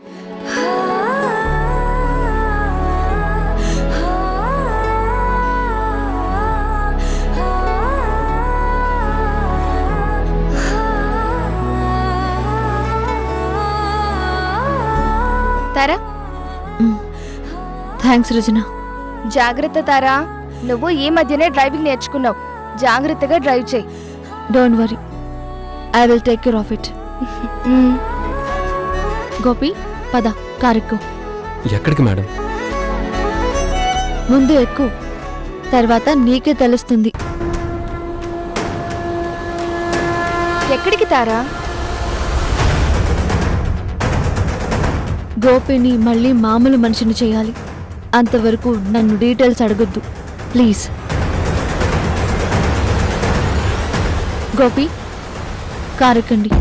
S3: తారా,
S1: థ్యాంక్స్ రుజన.
S3: జాగ్రత్త తారా. నువ్వు ఈ మధ్యనే డ్రైవింగ్ నేర్చుకున్నావు. జాగ్రత్తగా డ్రైవ్ చేయి.
S1: Don't worry, I will take care of it. Gopi, పద, కారెక్కు.
S10: ఎక్కడికి మేడం?
S1: ముందు ఎక్కు, తర్వాత నీకే తెలుస్తుంది.
S3: ఎక్కడికి తారా?
S1: గోపిని మళ్ళీ మామూలు మనిషిని చేయాలి. అంతవరకు నన్ను డీటెయిల్స్ అడగొద్దు ప్లీజ్. గోపి, కారెక్కండి.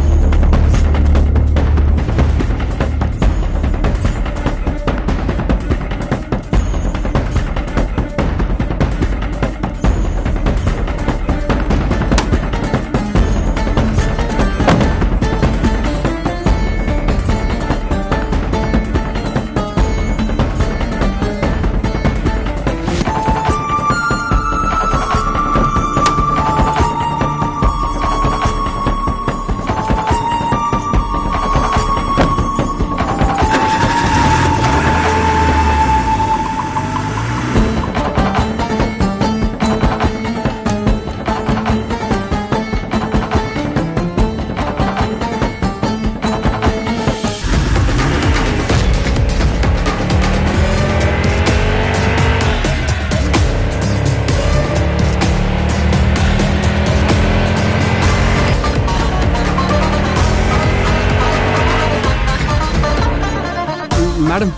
S10: మేడం,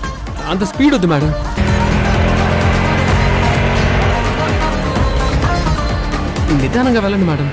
S10: అంత స్పీడ్ వద్దు మేడం. నిదానంగా వెళ్ళండి మేడం.